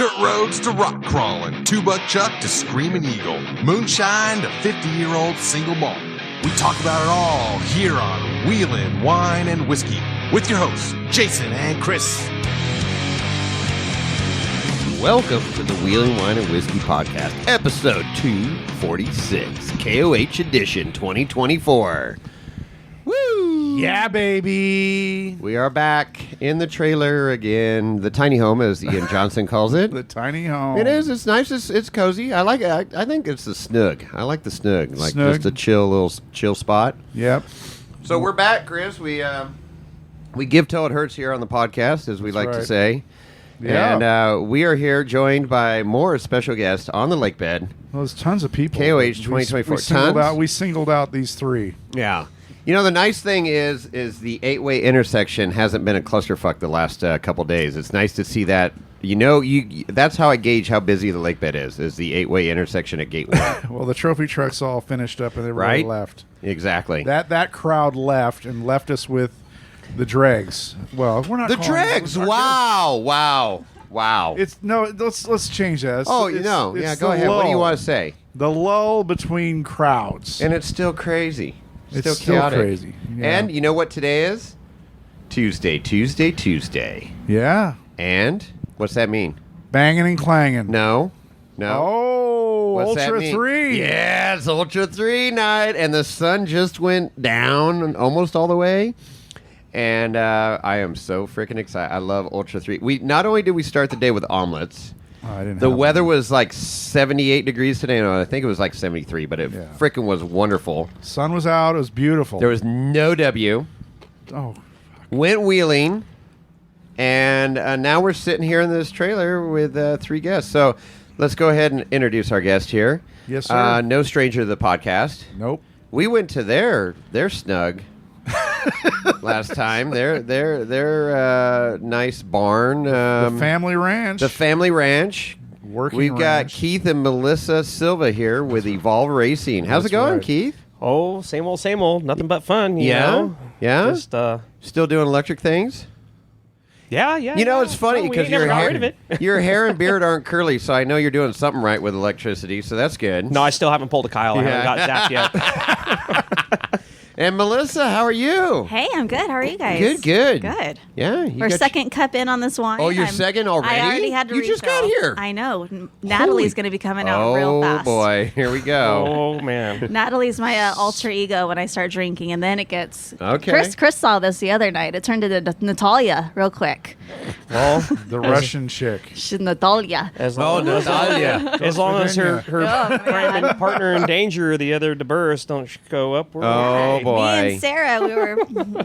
Dirt roads to rock crawling, two-buck chuck to screaming eagle, moonshine to 50-year-old single malt. We talk about it all here on Wheelin' Wine and Whiskey with your hosts, Jason and Chris. Welcome to the Wheelin' Wine and Whiskey Podcast, episode 246, KOH edition 2024. Woo! Yeah, baby. We are back in the trailer again, the tiny home, as Ian Johnson calls it. The tiny home. It is. It's nice. It's cozy. I like it. I think it's the snug. I like the snug. Like Snug. just a chill spot. Yep. So we're back, Chris. We give till it hurts here on the podcast, as we like to right. say. Yeah. And we are here joined by more special guests on the lakebed. Well, there's tons of people. KOH 2024. We singled out these three. Yeah. You know, the nice thing is the 8-way intersection hasn't been a clusterfuck the last couple days. It's nice to see that. You know, that's how I gauge how busy the lakebed is the 8-way intersection at Gate 1. Well, the trophy trucks all finished up and everybody Right? left. Exactly. That crowd left and left us with the dregs. Well, we're not The calling dregs. them- Wow. It's no. Let's change that. It's Go the ahead. What do you lull. want to say? The lull between crowds. And it's still crazy. It's still chaotic. crazy. Yeah. And you know what today is? Tuesday. Yeah. And what's that mean? Banging and clanging. No. Oh, What's that Ultra mean? 3. Yeah, it's Ultra 3 night, and the sun just went down almost all the way. And I am so freaking excited. I love Ultra 3. Not only did we start the day with omelets, Oh, I didn't the have weather one. was like 78 degrees today. No, I think it was like 73, but it freaking was wonderful. Sun was out. It was beautiful. There was no W. Oh, Went wheeling, and now we're sitting here in this trailer with three guests. So let's go ahead and introduce our guest here. Yes, sir. No stranger to the podcast. nope. We went to their snug last time. Their nice barn. The family ranch. The family ranch. Working We've got ranch. Keith and Melissa Silva here with Evolve Racing. How's That's it going, right. Keith? Oh, same old. Nothing but fun, you know? Yeah? Just, Still doing electric things? yeah. You know, it's funny No, we because ain't never your got hair, rid of it. your hair and beard aren't curly, so I know you're doing something right with electricity, so that's good. No, I still haven't pulled a Kyle. I Yeah. haven't got zapped yet. And Melissa, how are you? Hey, I'm good. How are you guys? Good. Good. Yeah. You Our got second cup in on this wine. Oh, you're second already? I already had to You just got refill. here. I know. Natalie's going to be coming out real Oh, fast. boy. Here we go. Oh, man. Natalie's my alter ego when I start drinking, and then it gets... Okay. Chris saw this the other night. It turned into Natalia real quick. Well, the Russian chick. She's Natalia. as long as, Natalia. as, long as her Oh, man. partner in danger or the other DeBurse don't go upward. Oh, Me boy. and Sarah, we were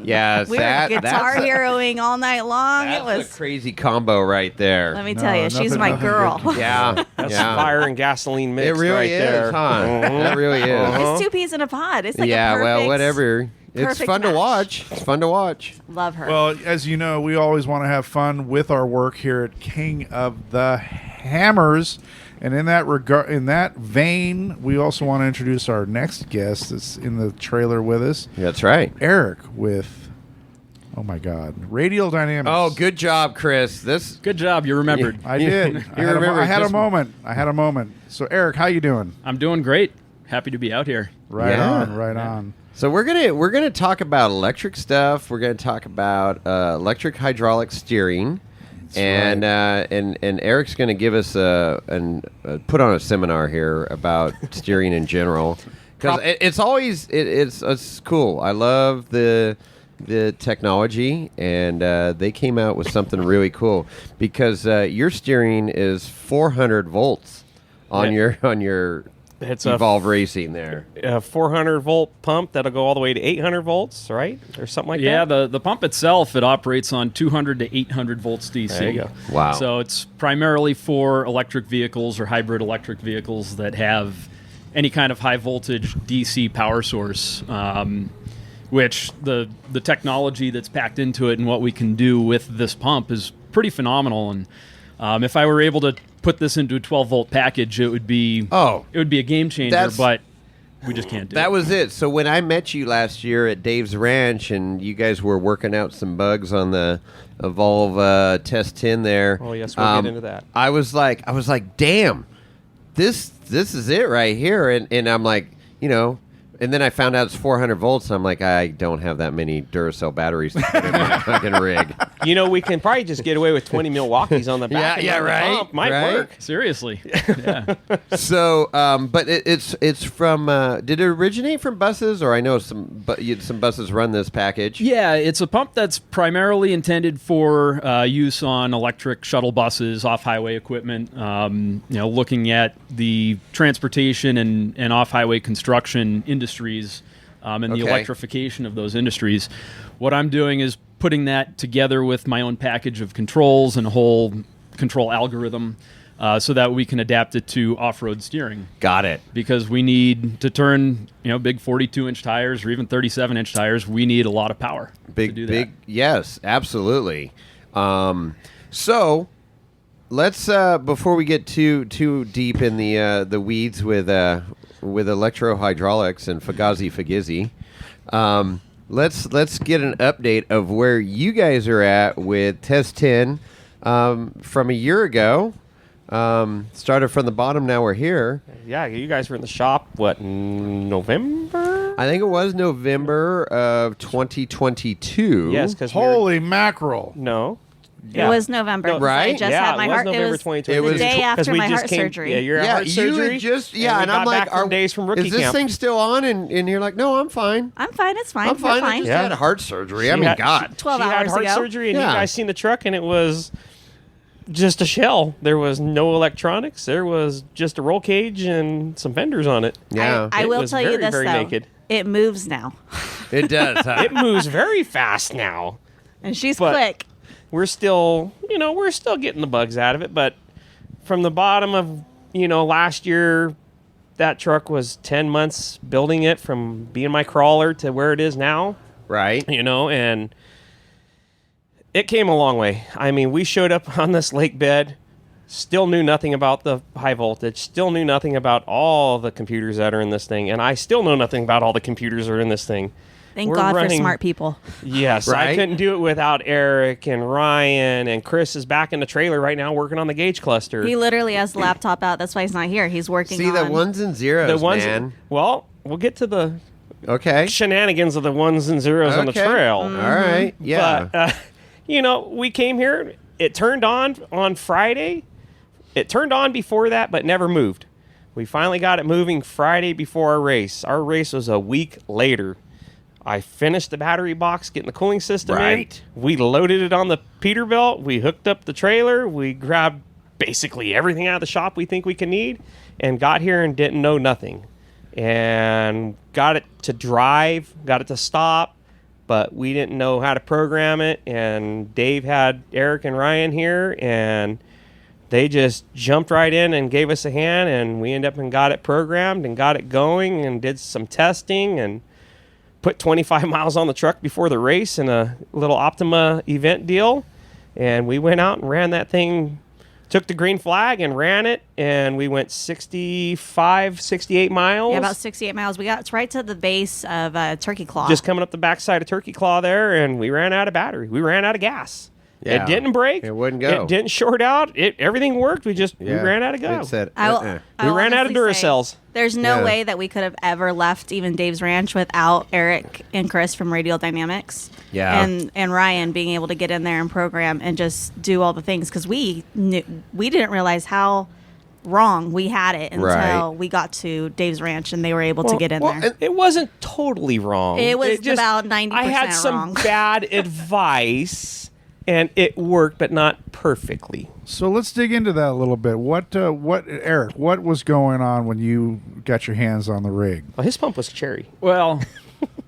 Yes, we were guitar that's heroing all night long. It that's was... a crazy combo right there. Let me No, tell you, she's nothing- my nothing girl. good. Yeah. That's yeah. fire and gasoline mix It really right is, there. huh? That really is. It's two peas in a pod. It's like Yeah, a perfect... well, whatever. It's perfect fun to match. watch. It's fun to watch. Love her. Well, as you know, we always want to have fun with our work here at King of the Hammers. And in that vein, we also want to introduce our next guest that's in the trailer with us, That's right. Eric with, oh my God, Radial Dynamics. Oh, good job, Chris. Good job, you remembered. I did. You I had, remember I had a just- moment. I had a moment. So, Eric, how you doing? I'm doing great. Happy to be out here. Right Yeah. on, right on. So we're gonna talk about electric stuff. We're gonna talk about electric hydraulic steering, and Eric's gonna give us put on a seminar here about steering in general, because it's cool. I love the technology, and they came out with something really cool because your steering is 400 volts on your It's Evolve Racing there. a 400 volt pump that'll go all the way to 800 volts, right? Or something like Yeah, that. the pump itself, it operates on 200 to 800 volts DC. There you go. Wow. So it's primarily for electric vehicles or hybrid electric vehicles that have any kind of high voltage DC power source, which the technology that's packed into it and what we can do with this pump is pretty phenomenal. And if I were able to put this into a 12 volt package, it would be a game changer. That's- But we just can't do That it. was it. So when I met you last year at Dave's Ranch, and you guys were working out some bugs on the Evolve TesTen there. Oh, yes, we'll get into that. I was like, damn, this is it right here, and I'm like, and then I found out it's 400 volts. And I'm like, I don't have that many Duracell batteries to put in my fucking rig. We can probably just get away with 20 Milwaukees on the back. Yeah, and the right, pump. Might right. work. Seriously. Yeah. So, but it's from. Did it originate from buses, or I know some buses run this package? Yeah, it's a pump that's primarily intended for use on electric shuttle buses, off-highway equipment. Looking at the transportation and off-highway construction industries and the Okay. electrification of those industries. What I'm doing is putting that together with my own package of controls and a whole control algorithm so that we can adapt it to off-road steering. Got it. Because we need to turn, big 42-inch tires or even 37-inch tires. We need a lot of power to do that. Yes, absolutely. So let's before we get too deep in the weeds with electro-hydraulics and Fagizzy, let's get an update of where you guys are at with TesTen from a year ago. Started from the bottom, now we're here. Yeah, you guys were in the shop, November? I think it was November of 2022. Yes, because Holy mackerel! No. It was November. No, right? I just yeah, had my it was heart. November It was 2022. It was the day after my heart surgery. Yeah, you're at heart you surgery. had just and and we I'm got like, back from days from rookie is this camp. thing still on? And you're like, no, I'm fine. I'm fine. It's fine. I'm fine. We're I fine. just Yeah. had heart surgery. She I mean, had- God. 12 she had hours heart ago. surgery, and Yeah. you guys seen the truck, and it was just a shell. There was no electronics. There was just a roll cage and some fenders on it. Yeah, I It will was tell you very, this very though. naked. It moves now, it does. Huh? It moves very fast now. and she's But- quick. We're still getting the bugs out of it, but from the bottom of, last year, that truck was 10 months building it from being my crawler to where it is now, Right. and it came a long way. I mean, we showed up on this lake bed, still knew nothing about the high voltage, still knew nothing about all the computers that are in this thing, and I still know nothing about all the computers that are in this thing. Thank We're God for running- smart people. Yes, Right? I couldn't do it without Eric and Ryan, and Chris is back in the trailer right now working on the gauge cluster. He literally has the laptop out. That's why he's not here. He's working See on the ones and zeros, the ones, man. well, we'll get to the Okay. shenanigans of the ones and zeros on the Okay. trail. All right. Yeah. But, we came here. It turned on Friday. It turned on before that, but never moved. We finally got it moving Friday before our race. Our race was a week later. I finished the battery box, getting the cooling system Right. in. We loaded it on the Peterbilt. We hooked up the trailer. We grabbed basically everything out of the shop we think we can need and got here and didn't know nothing. And got it to drive, got it to stop, but we didn't know how to program it. And Dave had Eric and Ryan here, and they just jumped right in and gave us a hand, and we ended up and got it programmed and got it going and did some testing and put 25 miles on the truck before the race in a little Optima event deal. And we went out and ran that thing, took the green flag and ran it. And we went 65, 68 miles. Yeah, about 68 miles. We got right to the base of Turkey Claw. Just coming up the backside of Turkey Claw there. And we ran out of battery. We ran out of gas. Yeah. It didn't break. It wouldn't go. It didn't short out. Everything worked. We Yeah. ran out of go. It said, I will, uh-uh. I We will ran out of honestly say, Duracells. There's no Yeah. way that we could have ever left even Dave's Ranch without Eric and Chris from Radial Dynamics. Yeah. And Ryan being able to get in there and program and just do all the things because we didn't realize how wrong we had it until Right. we got to Dave's Ranch and they were able to get in there. It wasn't totally wrong. It was about 90% I had some wrong. bad advice, and it worked, but not perfectly. So let's dig into that a little bit. What, Eric? What was going on when you got your hands on the rig? Well, his pump was cherry. Well,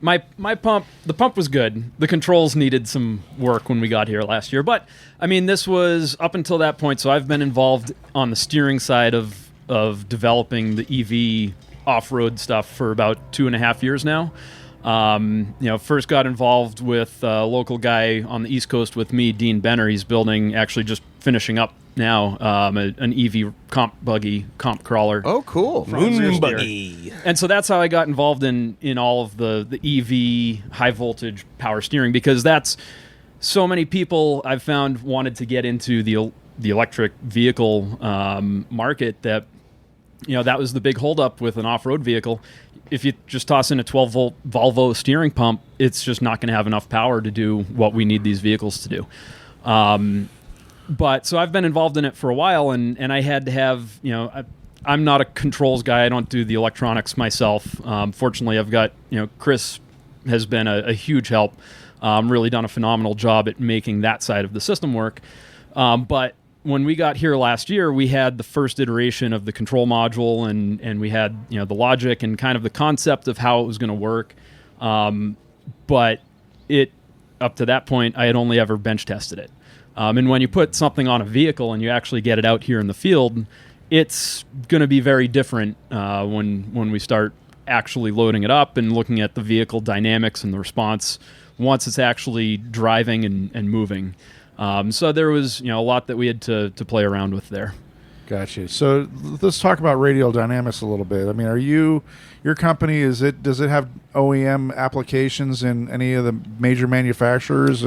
my pump, the pump was good. The controls needed some work when we got here last year. But, I mean, this was up until that point, so I've been involved on the steering side of developing the EV off-road stuff for about 2.5 years now. First got involved with a local guy on the East Coast with me, Dean Benner. He's building, actually just finishing up, now, an EV comp buggy, comp crawler. Oh, cool. Moon buggy. And so that's how I got involved in all of the EV high voltage power steering, because that's so many people I've found wanted to get into the electric vehicle market that, that was the big holdup with an off-road vehicle. If you just toss in a 12-volt Volvo steering pump, it's just not going to have enough power to do what we need these vehicles to do. But so I've been involved in it for a while, and I had to have, I'm not a controls guy. I don't do the electronics myself. Fortunately, I've got, Chris has been a huge help, really done a phenomenal job at making that side of the system work. But when we got here last year, we had the first iteration of the control module, and we had the logic and kind of the concept of how it was going to work. But up to that point, I had only ever bench tested it. And when you put something on a vehicle and you actually get it out here in the field, it's going to be very different when we start actually loading it up and looking at the vehicle dynamics and the response once it's actually driving and moving. So there was a lot that we had to play around with there. Gotcha. So let's talk about Radial Dynamics a little bit. I mean, your company, does it have OEM applications in any of the major manufacturers?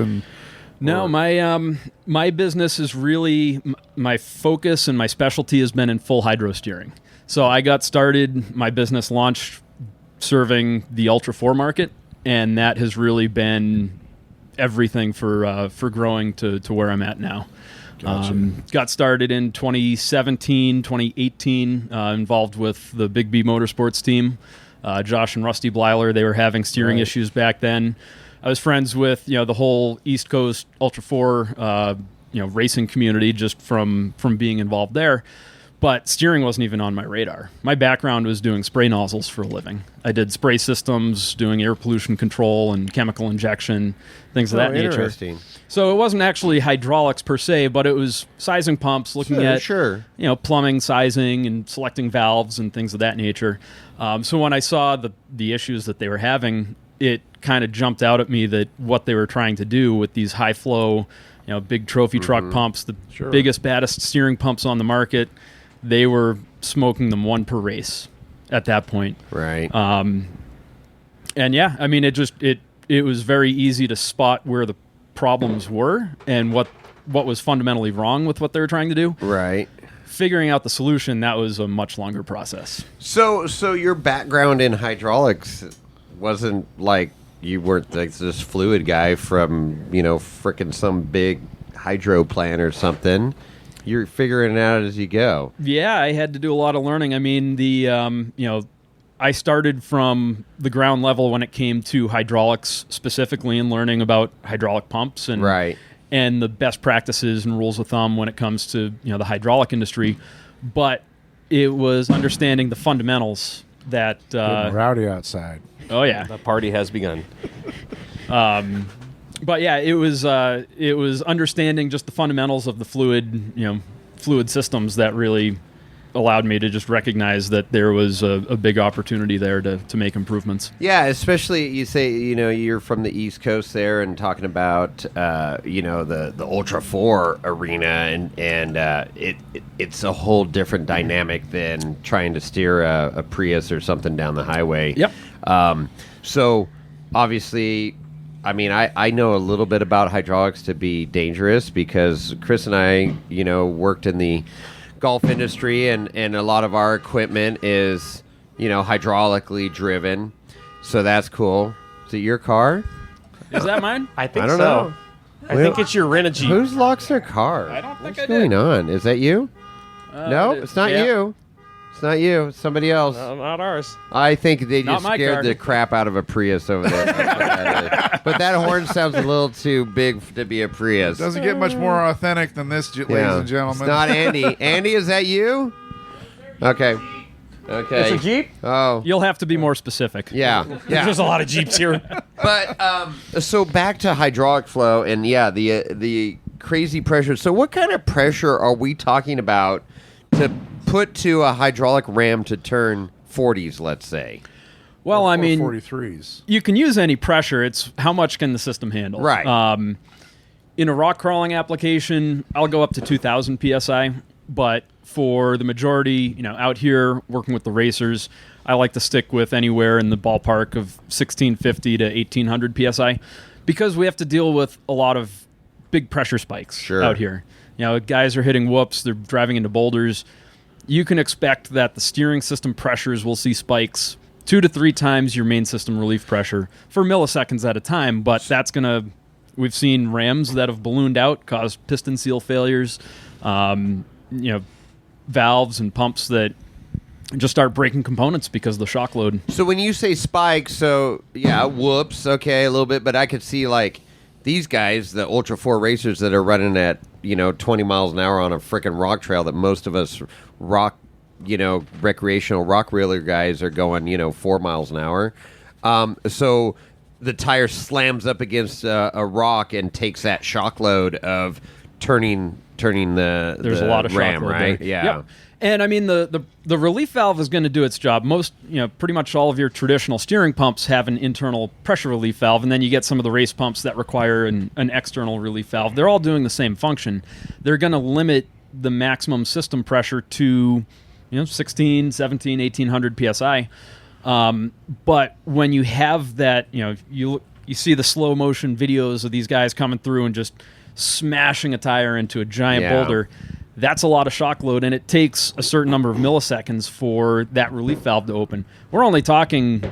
No, my business is really, my focus and my specialty has been in full hydro steering. So I got started, my business launched serving the Ultra 4 market, and that has really been everything for growing to where I'm at now. Gotcha. Got started in 2017, 2018, involved with the Big B Motorsports team. Josh and Rusty Blyler, they were having steering issues back then. I was friends with the whole East Coast Ultra 4 racing community just from being involved there. But steering wasn't even on my radar. My background was doing spray nozzles for a living. I did spray systems, doing air pollution control and chemical injection, things of that nature. Interesting. So it wasn't actually hydraulics per se, but it was sizing pumps, looking at plumbing, sizing, and selecting valves and things of that nature. So when I saw the issues that they were having, it kind of jumped out at me that what they were trying to do with these high flow, big trophy truck pumps, the biggest, baddest steering pumps on the market, they were smoking them one per race at that point. Right. And yeah, I mean, it was very easy to spot where the problems were and what was fundamentally wrong with what they were trying to do. Right. Figuring out the solution, that was a much longer process. So your background in hydraulics wasn't like you weren't like this fluid guy from, frickin' some big hydro plant or something. You're figuring it out as you go. Yeah, I had to do a lot of learning. I mean, I started from the ground level when it came to hydraulics specifically and learning about hydraulic pumps and and the best practices and rules of thumb when it comes to the hydraulic industry. But it was understanding the fundamentals that getting rowdy outside. Oh yeah, the party has begun. But yeah, it was understanding just the fundamentals of the fluid systems that really allowed me to just recognize that there was a big opportunity there to make improvements. Yeah, especially you say you're from the East Coast there and talking about the Ultra 4 arena and it's a whole different dynamic than trying to steer a Prius or something down the highway. Yep. So obviously, I mean, I know a little bit about hydraulics to be dangerous because Chris and I, worked in the golf industry and a lot of our equipment is, hydraulically driven. So that's cool. Is it your car? Is that mine? I think I don't so. know. I think it's your Rent-A-Jeep. Whose locks their car? I don't think What's I did. going on? Is that you? No, it's not you. It's not you. It's somebody else. No, not ours. I think they Not just my scared car. the crap out of a Prius over there. That's what that is. But that horn sounds a little too big to be a Prius. Doesn't get much more authentic than this, ladies and gentlemen. It's not Andy. Andy, is that you? Okay. It's a Jeep? Oh. You'll have to be more specific. Yeah. There's a lot of Jeeps here. But so back to hydraulic flow and the crazy pressure. So what kind of pressure are we talking about to put to a hydraulic ram to turn 40s, let's say? Well, I mean, 43s. you can use any pressure. It's how much can the system handle? Right. in a rock crawling application, I'll go up to 2,000 psi. But for the majority, out here working with the racers, I like to stick with anywhere in the ballpark of 1,650 to 1,800 psi, because we have to deal with a lot of big pressure spikes out here. Guys are hitting whoops, they're driving into boulders. You can expect that the steering system pressures will see spikes 2 to 3 times your main system relief pressure for milliseconds at a time, but that's going to... We've seen rams that have ballooned out, caused piston seal failures, valves and pumps that just start breaking components because of the shock load. So when you say spikes, whoops, okay, a little bit, but I could see like these guys, the Ultra 4 racers that are running at, 20 miles an hour on a freaking rock trail that most of us recreational rock reeler guys are going, 4 miles an hour. So the tire slams up against a rock and takes that shock load of turning There's a lot of ram, shock load right? there. Yeah. Yep. And I mean the relief valve is going to do its job. Most, pretty much all of your traditional steering pumps have an internal pressure relief valve, and then you get some of the race pumps that require an external relief valve. They're all doing the same function. They're going to limit the maximum system pressure to 16, 17, 1800 psi. But when you have that, you see the slow motion videos of these guys coming through and just smashing a tire into a giant boulder. That's a lot of shock load, and it takes a certain number of milliseconds for that relief valve to open. We're only talking,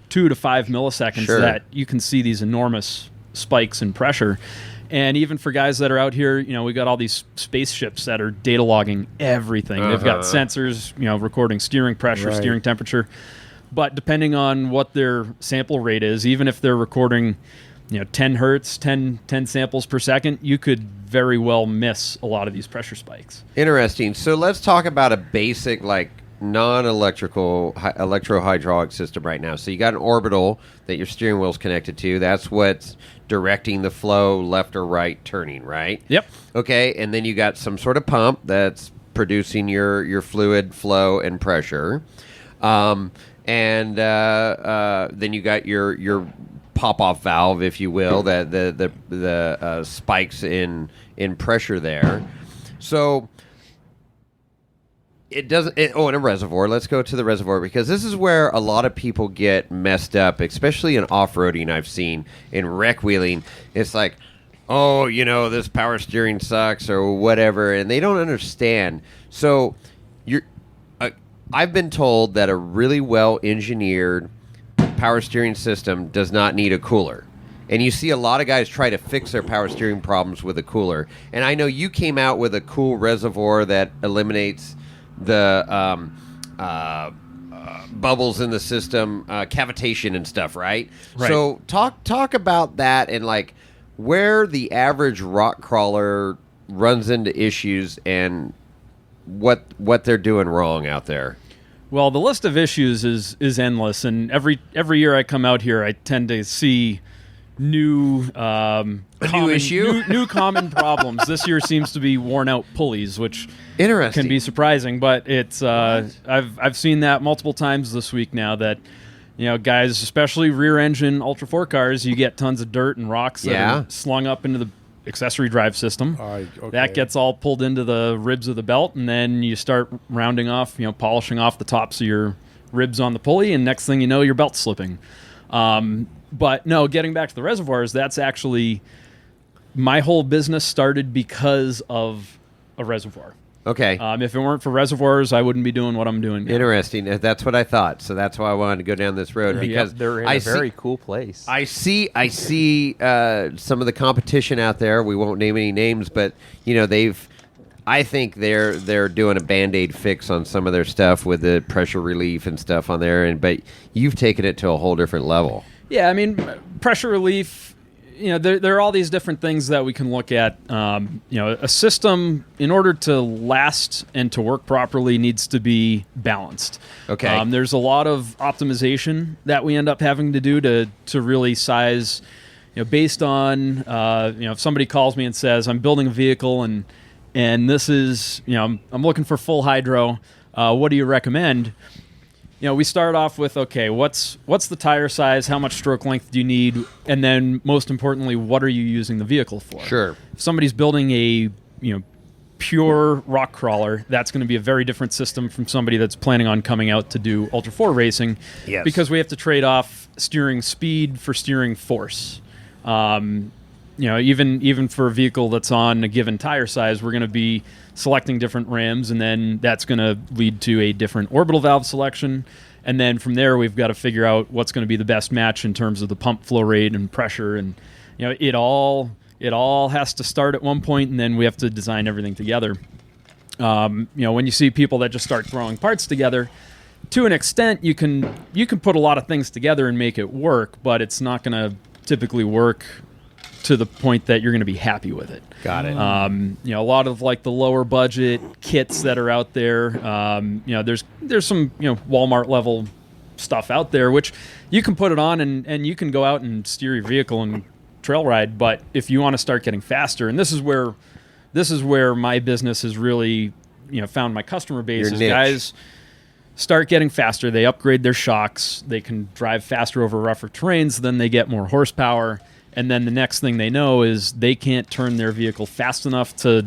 2 to 5 milliseconds that you can see these enormous spikes in pressure. And even for guys that are out here, we got all these spaceships that are data logging everything. They've got sensors, recording steering pressure, steering temperature. But depending on what their sample rate is, even if they're recording 10 hertz, 10 samples per second, you could very well miss a lot of these pressure spikes. Interesting. So let's talk about a basic, non-electrical electro-hydraulic system right now. So you got an orbital that your steering wheel's connected to. That's what's directing the flow left or right turning, right? Yep. Okay, and then you got some sort of pump that's producing your fluid flow and pressure. And then you got your pop-off valve, if you will, that the spikes in pressure there. So it doesn't. In a reservoir. Let's go to the reservoir, because this is where a lot of people get messed up, especially in off-roading. I've seen in rec wheeling. It's like, this power steering sucks or whatever, and they don't understand. So I've been told that a really well-engineered power steering system does not need a cooler. And you see a lot of guys try to fix their power steering problems with a cooler. And I know you came out with a cool reservoir that eliminates the bubbles in the system, cavitation and stuff, right? So talk about that and where the average rock crawler runs into issues and what they're doing wrong out there. Well, the list of issues is endless, and every year I come out here, I tend to see new common problems. This year seems to be worn out pulleys, which can be surprising, but it's I've seen that multiple times this week now. That guys, especially rear engine Ultra 4 cars, you get tons of dirt and rocks that are slung up into the accessory drive system. That gets all pulled into the ribs of the belt, and then you start rounding off, polishing off the tops of your ribs on the pulley, and next thing you know, your belt's slipping. But no, getting back to the reservoirs, that's actually my whole business started because of a reservoir. Okay. If it weren't for reservoirs, I wouldn't be doing what I'm doing now. Interesting. That's what I thought. So that's why I wanted to go down this road, because they're in a very cool place. I see some of the competition out there. We won't name any names, but I think they're doing a Band-Aid fix on some of their stuff with the pressure relief and stuff on there. But you've taken it to a whole different level. Yeah, I mean, pressure relief. There are all these different things that we can look at. A system, in order to last and to work properly, needs to be balanced. Okay. There's a lot of optimization that we end up having to do to really size, based on, if somebody calls me and says, I'm building a vehicle and this is, I'm looking for full hydro, what do you recommend? we start off with, okay, what's the tire size? How much stroke length do you need? And then, most importantly, what are you using the vehicle for? Sure. If somebody's building a pure rock crawler, that's going to be a very different system from somebody that's planning on coming out to do Ultra 4 racing. Yes. Because we have to trade off steering speed for steering force. Even for a vehicle that's on a given tire size, we're going to be selecting different rims, and then that's going to lead to a different orbital valve selection. And then from there, we've got to figure out what's going to be the best match in terms of the pump flow rate and pressure. And it all has to start at one point, and then we have to design everything together. When you see people that just start throwing parts together, to an extent, you can put a lot of things together and make it work, but it's not going to typically work to the point that you're going to be happy with it. Got it. A lot of like the lower budget kits that are out there. There's some Walmart level stuff out there which you can put it on and you can go out and steer your vehicle and trail ride. But if you want to start getting faster, and this is where my business has really found my customer base, Your is niche. guys start getting faster. They upgrade their shocks. They can drive faster over rougher terrains. Then they get more horsepower. And then the next thing they know is they can't turn their vehicle fast enough to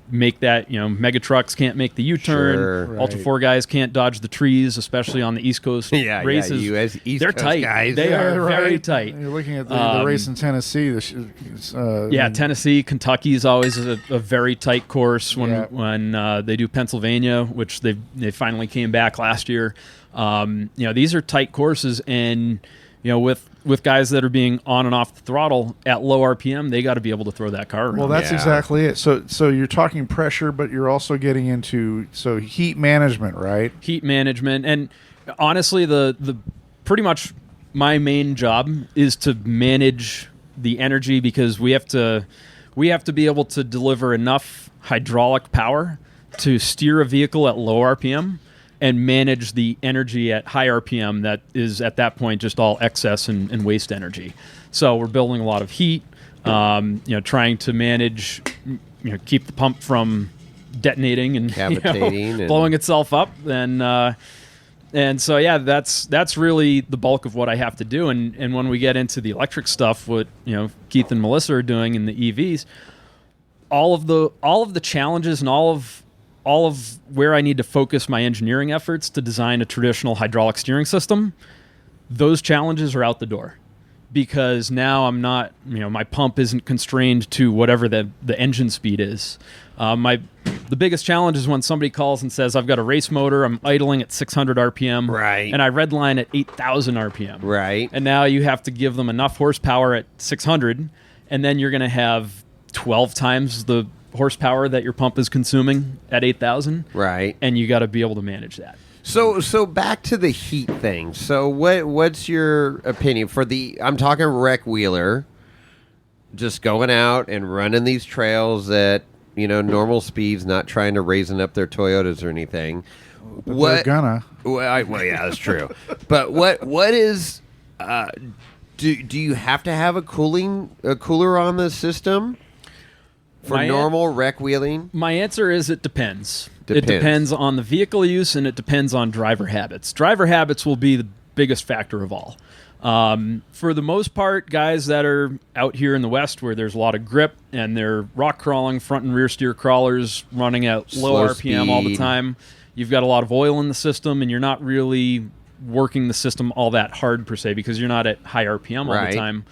make that, mega trucks can't make the U-turn. Sure. Ultra Right. 4 guys can't dodge the trees, especially on the East Coast Yeah, races. you as East They're Coast tight. guys. They Yeah, are very right. tight. You're looking at the race in Tennessee. Tennessee, Kentucky is always a very tight course when Yeah. when they do Pennsylvania, which they finally came back last year. These are tight courses, and with guys that are being on and off the throttle at low RPM, they got to be able to throw that car around. Well, that's Yeah. exactly it. So you're talking pressure, but you're also getting into heat management, right? Heat management, and honestly, the pretty much my main job is to manage the energy, because we have to be able to deliver enough hydraulic power to steer a vehicle at low RPM and manage the energy at high RPM that is at that point just all excess and waste energy. So we're building a lot of heat, trying to manage, keep the pump from detonating and Cavitating and- blowing itself up. And so, yeah, that's really the bulk of what I have to do. And when we get into the electric stuff, what Keith and Melissa are doing in the EVs, all of the challenges and all of where I need to focus my engineering efforts to design a traditional hydraulic steering system, those challenges are out the door, because now I'm not, my pump isn't constrained to whatever the engine speed is. The biggest challenge is when somebody calls and says, I've got a race motor, I'm idling at 600 RPM, Right. and I redline at 8,000 RPM. Right. And now you have to give them enough horsepower at 600, and then you're going to have 12 times the horsepower that your pump is consuming at 8,000. Right. And you got to be able to manage that. So back to the heat thing. So what's your opinion for I'm talking rec wheeler, just going out and running these trails at normal speeds, not trying to raising up their Toyotas or anything. But they're gonna. Well, yeah, that's true. But what is do you have to have a cooler on the system for normal rec wheeling? My answer is it depends. It Depends. depends on the vehicle use, and it depends on driver habits. Driver habits will be the biggest factor of all. For the most part, guys that are out here in the West where there's a lot of grip and they're rock crawling, front and rear steer crawlers running at low Slow RPM all the speed. time, you've got a lot of oil in the system, and you're not really working the system all that hard per se, because you're not at high RPM all Right. the time.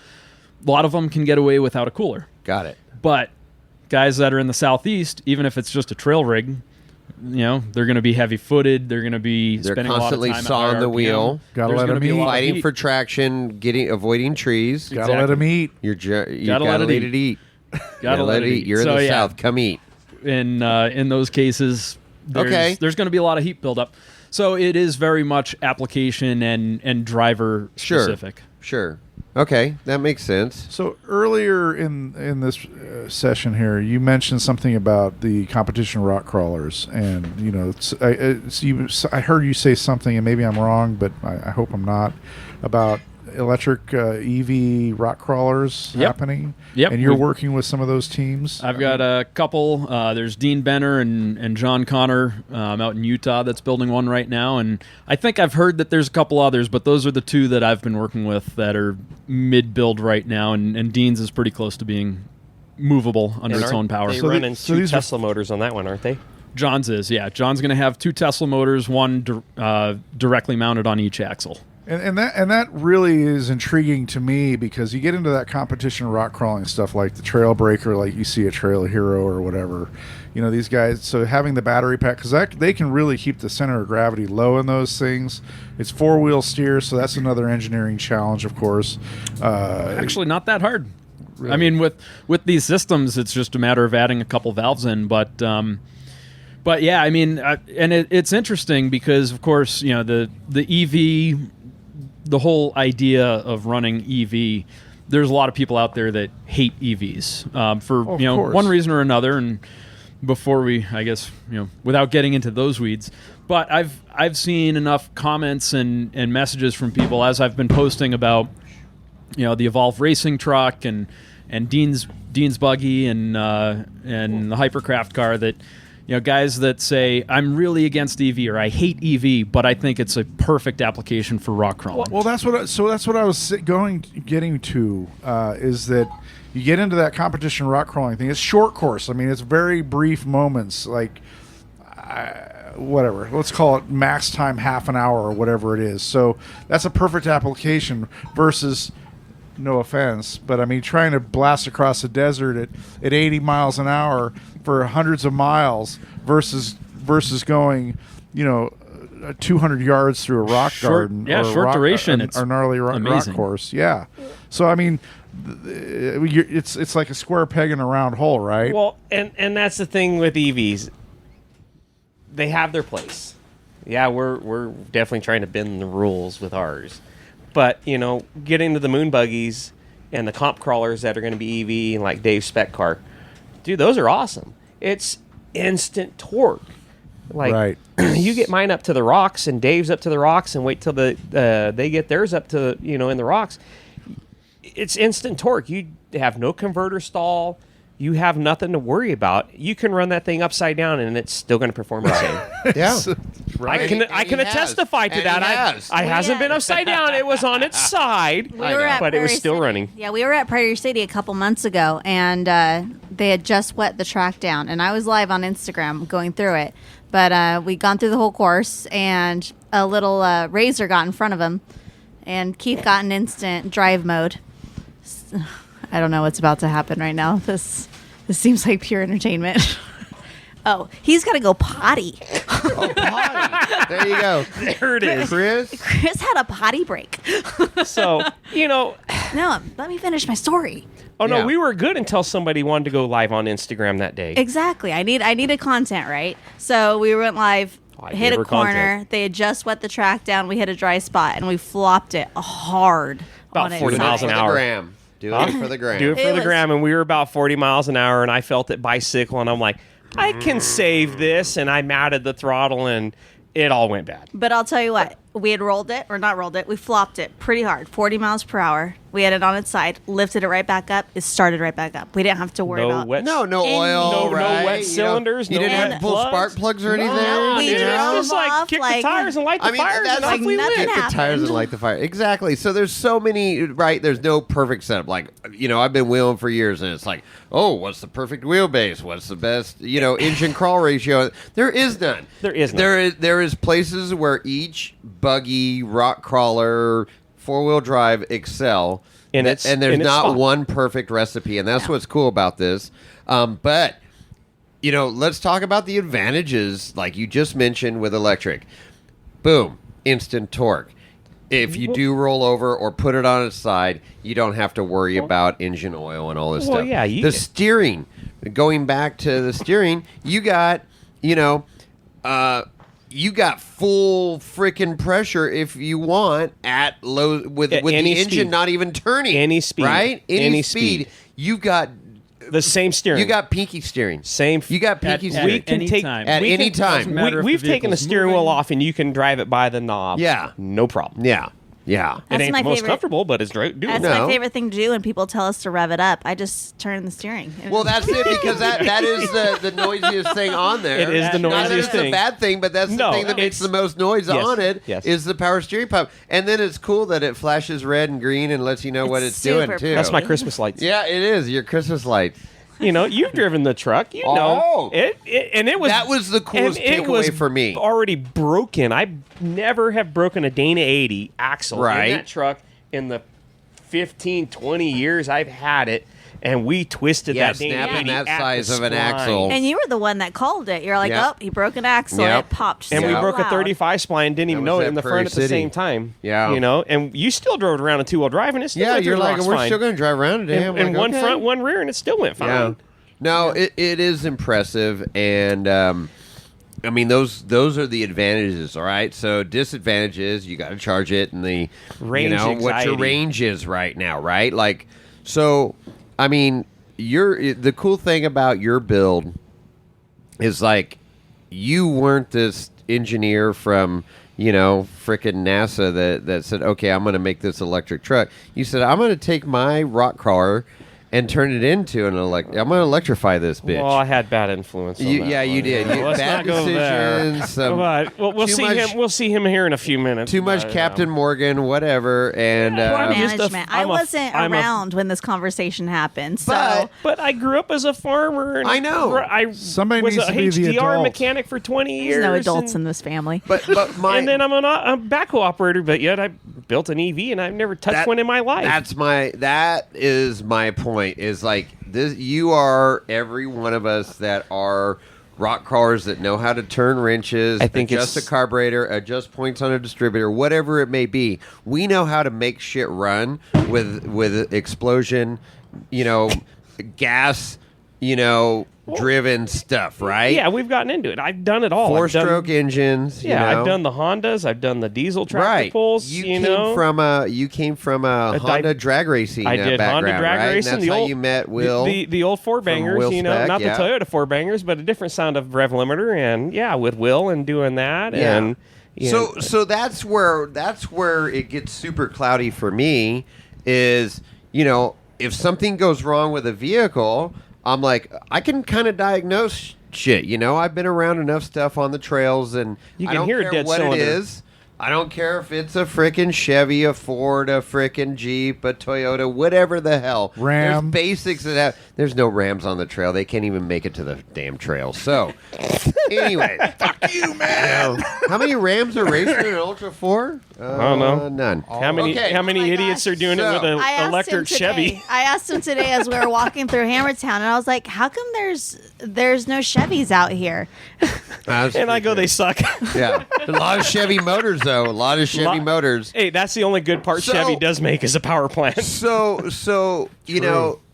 A lot of them can get away without a cooler. Got it. But guys that are in the Southeast, even if it's just a trail rig, they're going to be heavy-footed. They're going to be They're spending a lot of constantly time at sawing high the RPM. wheel. Gotta There's let gonna them be a eat. lot of Fighting heat. for traction, avoiding trees. Gotta let them eat. You Gotta gotta let let it it eat. Gotta let it eat. You're So, in the yeah. South. Come eat. In those cases, there's going to be a lot of heat buildup. So it is very much application and driver Sure. specific. Sure. Okay, that makes sense. So earlier in this session here, you mentioned something about the competition rock crawlers, and I heard you say something, and maybe I'm wrong, but I hope I'm not, about electric EV rock crawlers Yep. happening. Yep. And you're working with some of those teams. I've got a couple. There's Dean Benner and John Connor out in Utah that's building one right now. And I think I've heard that there's a couple others, but those are the two that I've been working with that are mid-build right now. And Dean's is pretty close to being movable under And its aren't own power. They So running so two these are- Tesla motors on that one, aren't they? John's is, yeah. John's going to have 2 Tesla motors, one directly mounted on each axle. And that really is intriguing to me because you get into that competition rock crawling stuff like the Trail Breaker, like you see a Trail Hero or whatever. You know, these guys, so having the battery pack, because they can really keep the center of gravity low in those things. It's 4-wheel steer, so that's another engineering challenge, of course. Actually, not that hard. I mean, with these systems, it's just a matter of adding a couple valves in. But yeah, I mean, and it's interesting because, of course, you know, the EV, the whole idea of running EV, there's a lot of people out there that hate EVs for Of you know course. one reason or another. And before we, I guess, you know, without getting into those weeds, but I've seen enough comments and messages from people as I've been posting about, you know, the Evolve racing truck and Dean's buggy and the Hypercraft car that, you know, guys that say I'm really against EV or I hate EV, but I think it's a perfect application for rock crawling. Well, that's what I was getting to is that you get into that competition rock crawling thing. It's short course. I mean, it's very brief moments, like whatever. Let's call it max time half an hour or whatever it is. So that's a perfect application versus, no offense, but I mean, trying to blast across the desert at 80 miles an hour for hundreds of miles versus going, you know, 200 yards through a rock garden. Yeah, or short rock, duration. Or gnarly rock amazing. course. Yeah. So I mean, it's like a square peg in a round hole, right? Well, and that's the thing with EVs. They have their place. Yeah, we're definitely trying to bend the rules with ours. But, you know, getting to the moon buggies and the comp crawlers that are going to be EV and like Dave's spec car, dude, those are awesome. It's instant torque. Like, Right. You get mine up to the rocks and Dave's up to the rocks and wait till they get theirs up to, you know, in the rocks. It's instant torque. You have no converter stall. You have nothing to worry about. You can run that thing upside down and it's still going to perform the same. Yeah. Right. I can testify to that. I hasn't been upside down. It was on its side, We were at but it was Prairie still City. running. Yeah, we were at Prairie City a couple months ago, and they had just wet the track down, and I was live on Instagram going through it. But we'd gone through the whole course, and a little Razor got in front of him, and Keith got in instant drive mode. I don't know what's about to happen right now. This seems like pure entertainment. Oh, he's got to go potty. Oh, potty. There you go. There it is. Chris? Chris had a potty break. So, you know, No, let me finish my story. oh no, Yeah. we were good until somebody wanted to go live on Instagram that day. Exactly. I needed content, right? So we went live, I hit gave a her corner. content. They had just wet the track down. We hit a dry spot, and we flopped it hard. About on its 40 miles side. an For the hour. gram. Do it for the gram. Do it for It the was- gram, and we were about 40 miles an hour, and I felt it bicycle, and I'm like, I can save this, and I mounted the throttle, and it all went bad. But I'll tell you what, we had rolled it, or not rolled it, we flopped it pretty hard, 40 miles per hour. We had it on its side, lifted it right back up. It started right back up. We didn't have to worry No about wet. No And oil, no right? wet You cylinders, You no didn't wet have to pull plugs. spark plugs or anything. No, We dude, drove just like off kick like- the tires and light the I mean, fires, that's and off we nothing went. Get the happened. tires and light the fire. Exactly. So there's so many, right? There's no perfect setup. Like, you know, I've been wheeling for years, and it's like, oh, what's the perfect wheelbase? What's the best, you know, engine crawl ratio? There is none. There is none. There is places where each buggy, rock crawler, 4-wheel drive excel. In and its- there's in its not spot. one perfect recipe, and that's what's cool about this. But you know, let's talk about the advantages, like you just mentioned with electric. Boom, instant torque. If you do roll over or put it on its side, you don't have to worry about engine oil and all this Well, stuff. yeah, the steering. Going back to the steering, you got, you know, you got full freaking pressure if you want at low with At the any engine speed. not even turning. Any speed. right? Any speed. speed. You've got The same steering. you got pinky steering. same. You got pinky At steering. we can any take time. At we any can- time. Doesn't matter if We've the taken the vehicle's steering wheel moving. off, and you can drive it by the knob. Yeah. no problem. Yeah. Yeah. It That's ain't my the most favorite. comfortable, but it's doable. That's No. my favorite thing to do when people tell us to rev it up. I just turn the steering. Well, that's it, because that is the noisiest thing on there. It is the Not that noisiest it's a thing. bad thing, but that's the No, thing that makes it's- the most noise Yes, on it. yes. Is the power steering pump. And then it's cool that it flashes red and green and lets you know what It's it's doing super too. That's my Christmas lights. Yeah, it is your Christmas lights. You know, you've driven the truck. You know, Oh. it was That was the coolest and it takeaway was for me. Already broken. I never have broken a Dana 80 axle Right. in that truck in the 15, 20 years I've had it, and we twisted Yeah, that Dana snapping 80 that at size the of an spline. axle. And you were the one that called it. You're like, Yep. oh, he broke an axle. Yep. And it popped. And so we broke a loud. 35 spline, didn't even was know it at in the Prairie front at the City. same time. Yeah. You know, and you still drove it around in two-wheel drive, and it still Yeah, went through you're the like, rocks we're fine. still going to drive around today. I'm and like, one okay. front, one rear, and it still went fine. Yeah. No, it is impressive, and I mean those are the advantages. All right, so disadvantages, you got to charge it, and the Range what your anxiety. range is right now, right? Like, so I mean, the cool thing about your build is like you weren't this engineer from frickin' NASA that said, okay, I'm going to make this electric truck. You said, I'm going to take my rock crawler and turn it into an electric. I'm going to electrify this bitch. Well, I had bad influence. On that You one. did. Let's Bad not go there. decisions. But we'll too see much- him. We'll see him here in a few minutes. Too much but, Captain Morgan, whatever, and Yeah, well, Poor I'm just a- management. I I'm a- wasn't I'm a- around when this conversation happened. So But- But I grew up as a farmer. And I know. I Somebody was needs a to be the HDR adult. mechanic for 20 years. there's no adults and, in this family. but my and then I'm a backhoe operator, but yet I built an EV and I've never touched one in my life. that is my point. Is like this. You are every one of us that are rock crawlers that know how to turn wrenches, I think adjust a it's- carburetor, adjust points on a distributor, whatever it may be. We know how to make shit run with explosion, gas, driven stuff, right? Yeah, we've gotten into it. I've done it all. I've done- Four-stroke engines. Yeah, you know? I've done the Hondas. I've done the diesel tractor Right. pulls. You You came know, from a A Honda di- drag racing I did background, Honda drag right? racing. And that's the how old, you met Will. The old four bangers. Will Not Spec, yeah. the Toyota four bangers, but a different sound of rev limiter. And yeah, with Will and doing that. Yeah. And you know, So that's where it gets super cloudy for me. Is if something goes wrong with a vehicle, I'm like, I can kind of diagnose shit. I've been around enough stuff on the trails, and You I can don't hear a care dead what cylinder. it is. I don't care if it's a frickin' Chevy, a Ford, a frickin' Jeep, a Toyota, whatever the hell. Ram. There's basics that have. There's no Rams on the trail. They can't even make it to the damn trail. So, anyway. Fuck you, man. How many Rams are racing in an Ultra 4? I don't know. None. how many Okay. Oh my idiots gosh. are doing So- it with an I asked him electric today. Chevy? I asked him today as we were walking through Hammertown, and I was like, "How come there's no Chevys out here?" And I go, they suck. Yeah. A lot of Chevy motors, though. A lot of Chevy motors. Hey, that's the only good part So- Chevy does make is a power plant. So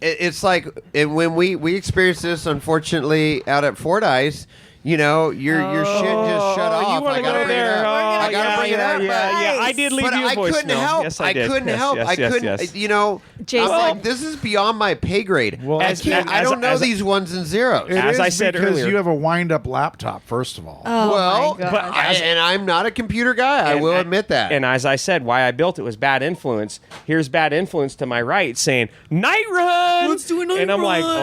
it's like when we experienced this, unfortunately, out at Fordyce. Your shit just shut off. You I wanna gotta go bring it there? up. Oh, I gotta yeah, bring it yeah, up. yeah. I did leave But you a I couldn't voicemail. help. Yes, I did. couldn't Yes, help. yes, I yes, couldn't. yes. Jason. I'm like, this is beyond my pay grade. Well, I as- can't. I as- don't know as- these ones and zeros. It As is I said because earlier. you have a wind-up laptop. First of all, Oh well, my gosh. and I'm not a computer guy. I will admit that. And as I said, why I built it was bad influence. Here's bad influence to my right saying, night run! Let's do a night And I'm like, run.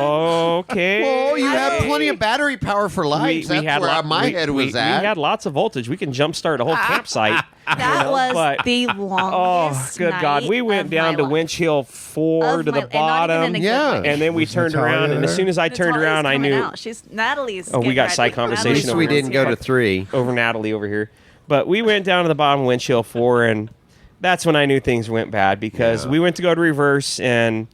okay. well, you have plenty of battery power for lights. That's where my head was at. We had lots of voltage. We can jumpstart a whole campsite. That was but- the Oh, longest. good God. night We went of down my to life. Winch Hill 4 Of to my- the and not even in bottom. a good Yeah. way. And then we Was turned Natalia around, and as there? soon as I turned Natalia's around, I coming knew. out. Natalie's. Oh, we getting got ready. side conversation At least over we here. didn't go to 3. Over Natalie over here. But we went down to the bottom of Winch Hill 4, and that's when I knew things went bad because we went to go to reverse, and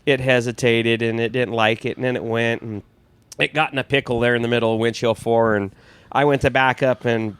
it hesitated, and it didn't like it, and then it went, and it got in a pickle there in the middle of Winch Hill 4, and I went to back up, and,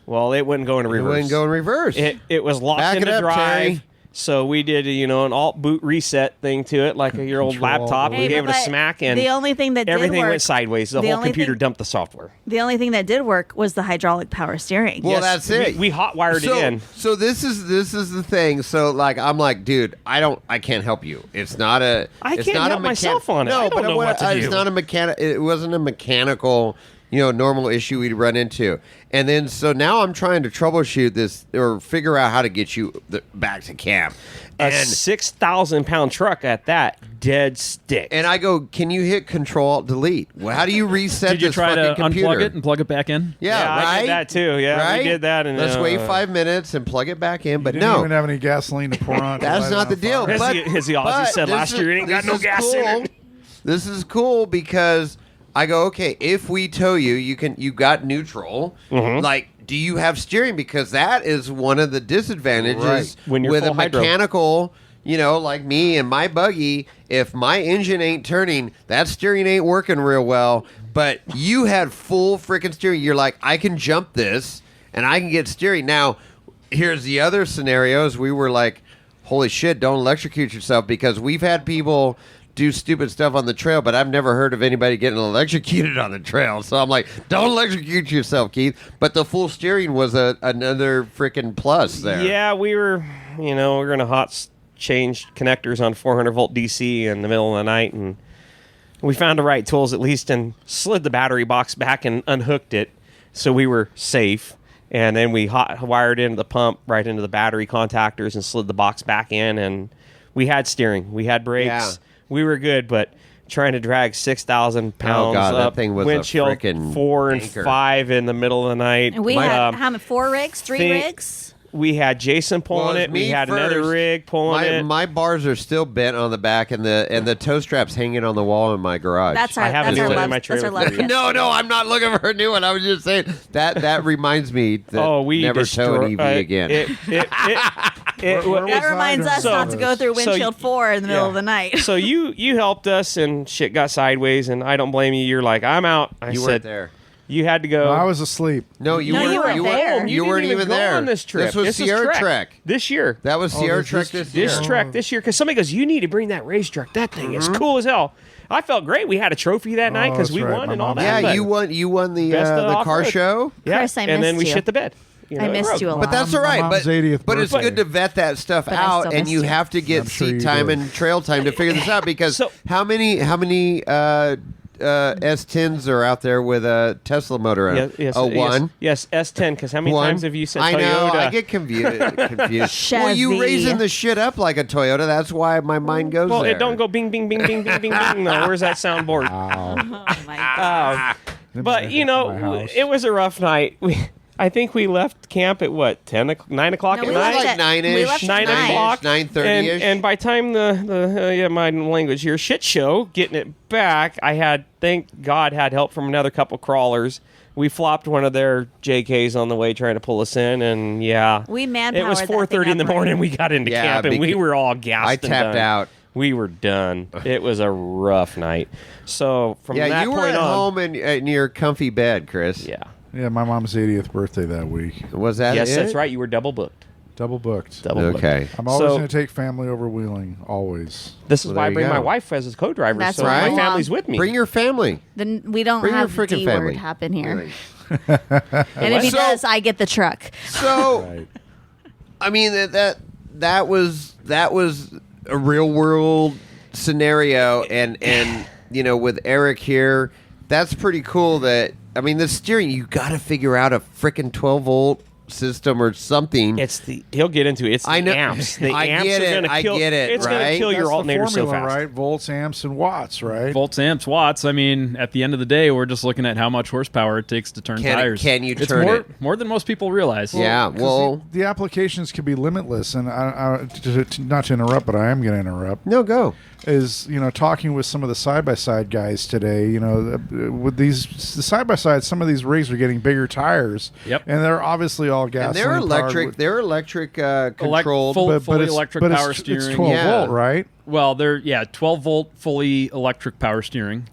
well, it wouldn't go in We reverse. wouldn't go in reverse. It was locked Back it into up, drive. Terry. So we did, an alt boot reset thing to it, like your old Control. laptop. Hey, We gave it a but smack, and the only thing that everything did work, went sideways. The the whole only computer thing- dumped the software. The only thing that did work was the hydraulic power steering. Well, that's it. We hot wired so, it in. So this is the thing. So like I'm like, dude, I can't help you. It's not a. I it's can't not help a myself on it. No, I don't but know what to It's do. not a mechanic. It wasn't a mechanical. normal issue we'd run into. And then, so now I'm trying to troubleshoot this or figure out how to get you back to camp. A 6,000-pound truck at that, dead stick. And I go, can you hit Control-Alt-Delete? Well, how do you reset Did you this try to fucking computer? unplug it and plug it back in? Yeah, right? I did that too. Yeah, right? we did that. And let's wait 5 minutes and plug it back in. But You didn't no, even have any gasoline to pour on. to that's light it not the on deal. fire. But, As the Aussie said this last year, it ain't got this no is gas in cool. it. This is cool because I go, okay, if we tow you, you got neutral. Like, do you have steering? Because that is one of the disadvantages Right. When you're with a full hydro. mechanical. Like me and my buggy, if my engine ain't turning, that steering ain't working real well. But you had full freaking steering. You're like, I can jump this and I can get steering. Now, here's the other scenarios. We were like, holy shit, don't electrocute yourself, because we've had people do stupid stuff on the trail, but I've never heard of anybody getting electrocuted on the trail. So I'm like, don't electrocute yourself, Keith. But the full steering was another freaking plus there. Yeah, we were going to change connectors on 400-volt DC in the middle of the night, and we found the right tools at least and slid the battery box back and unhooked it so we were safe. And then we hot wired into the pump right into the battery contactors and slid the box back in, and we had steering. We had brakes. Yeah. We were good, but trying to drag 6,000 pounds God, that up, thing was a windshield frickin' 4 and anchor. 5 in the middle of the night. And we had how many? 4 rigs, 3 rigs. We had Jason pulling Well, it. We me had another first. rig pulling it. My bars are still bent on the back, and the toe straps hanging on the wall in my garage. That's I our have a that's new our one in love. my That's our trailer love for you. kit. No, I'm not looking for a new one. I was just saying that reminds me that we never tow an EV again. Where was That reminds I us during not to go this? through windshield 4 in the middle yeah. of the night. So you helped us, and shit got sideways, and I don't blame you. You're like, I'm out. I You said, weren't there. You had to go. I was asleep. No, you No, weren't. you weren't there. You weren't didn't even go there on this trip. This was Sierra Trek. this year. That was Sierra this- Trek this year. This trek this year, because somebody goes, you need to bring that race truck. That thing is cool as hell. I felt great. We had a trophy that night because that's we right. won My and all mom- that. Yeah, but- you won the Best of the car off-road. show. Yeah, Chris, I and then we missed you. shit the bed. I missed you a lot. But that's all right. My mom's But 80th but it's birthday. good to vet that stuff But I out, still and missed you you. have to get I'm sure seat you time did. and trail time to figure this out. Because So- how many S10s are out there with a Tesla motor on it? Yes, one. Yes, S10. Because how many One. times have you said I Toyota? know. I get confused. Well, you Chevy. raising the shit up like a Toyota. That's why my mind goes Well, there. it don't go bing, bing, bing, bing, bing, bing, bing. No, where's that soundboard? Oh my god. But My house. it was a rough night. I think we left camp at what 9 o'clock No, at we night. left like at- nine-ish, we left at 9 9. o'clock, 9:30ish. and by time the my language here, shit show, getting it back, I had, thank God, had help from another couple crawlers. We flopped one of their JKs on the way trying to pull us in, and yeah, We manpowered it was that thing 4:30 in the up, right? morning. We got into Yeah, camp, and we because were all gassed. I and tapped done. out. We were done. It was a rough night. So from Yeah, that you were point at on, home in your comfy bed, Chris. yeah. Yeah, my mom's 80th birthday that week. Was that Yes, it? that's right. You were double booked. Double booked. Double booked. Okay. I'm always So- going to take family over wheeling. Always. This is Well, why there I you bring my go. wife as a co-driver, That's so right. my family's with me. Bring your family. Then we don't Bring your have freaking D family. word happen here. Really. And if he So- does, I get the truck. So, Right. I mean that was a real world scenario, and with Eric here, that's pretty cool. That I mean, the steering, you got to figure out a frickin' 12-volt system or something. He'll get into it. It's the I know- amps. The I amps get are it. gonna I kill. get it, It's right? gonna kill your That's alternator the so formula, fast. right? Volts, amps, and watts, right? Volts, amps, watts. I mean, at the end of the day, we're just looking at how much horsepower it takes to turn tires. Can you it's turn more, it? more than most people realize. Yeah. 'Cause Well, the applications can be limitless, and not to interrupt, but I am going to interrupt. no, go. Is talking with some of the side by side guys today. With the side by side, some of these rigs are getting bigger tires. Yep. And they're obviously all gasoline. And they're electric. They're electric controlled. fully electric power it's steering. 12 Yeah. volt, right? Well, they're 12-volt fully electric power steering.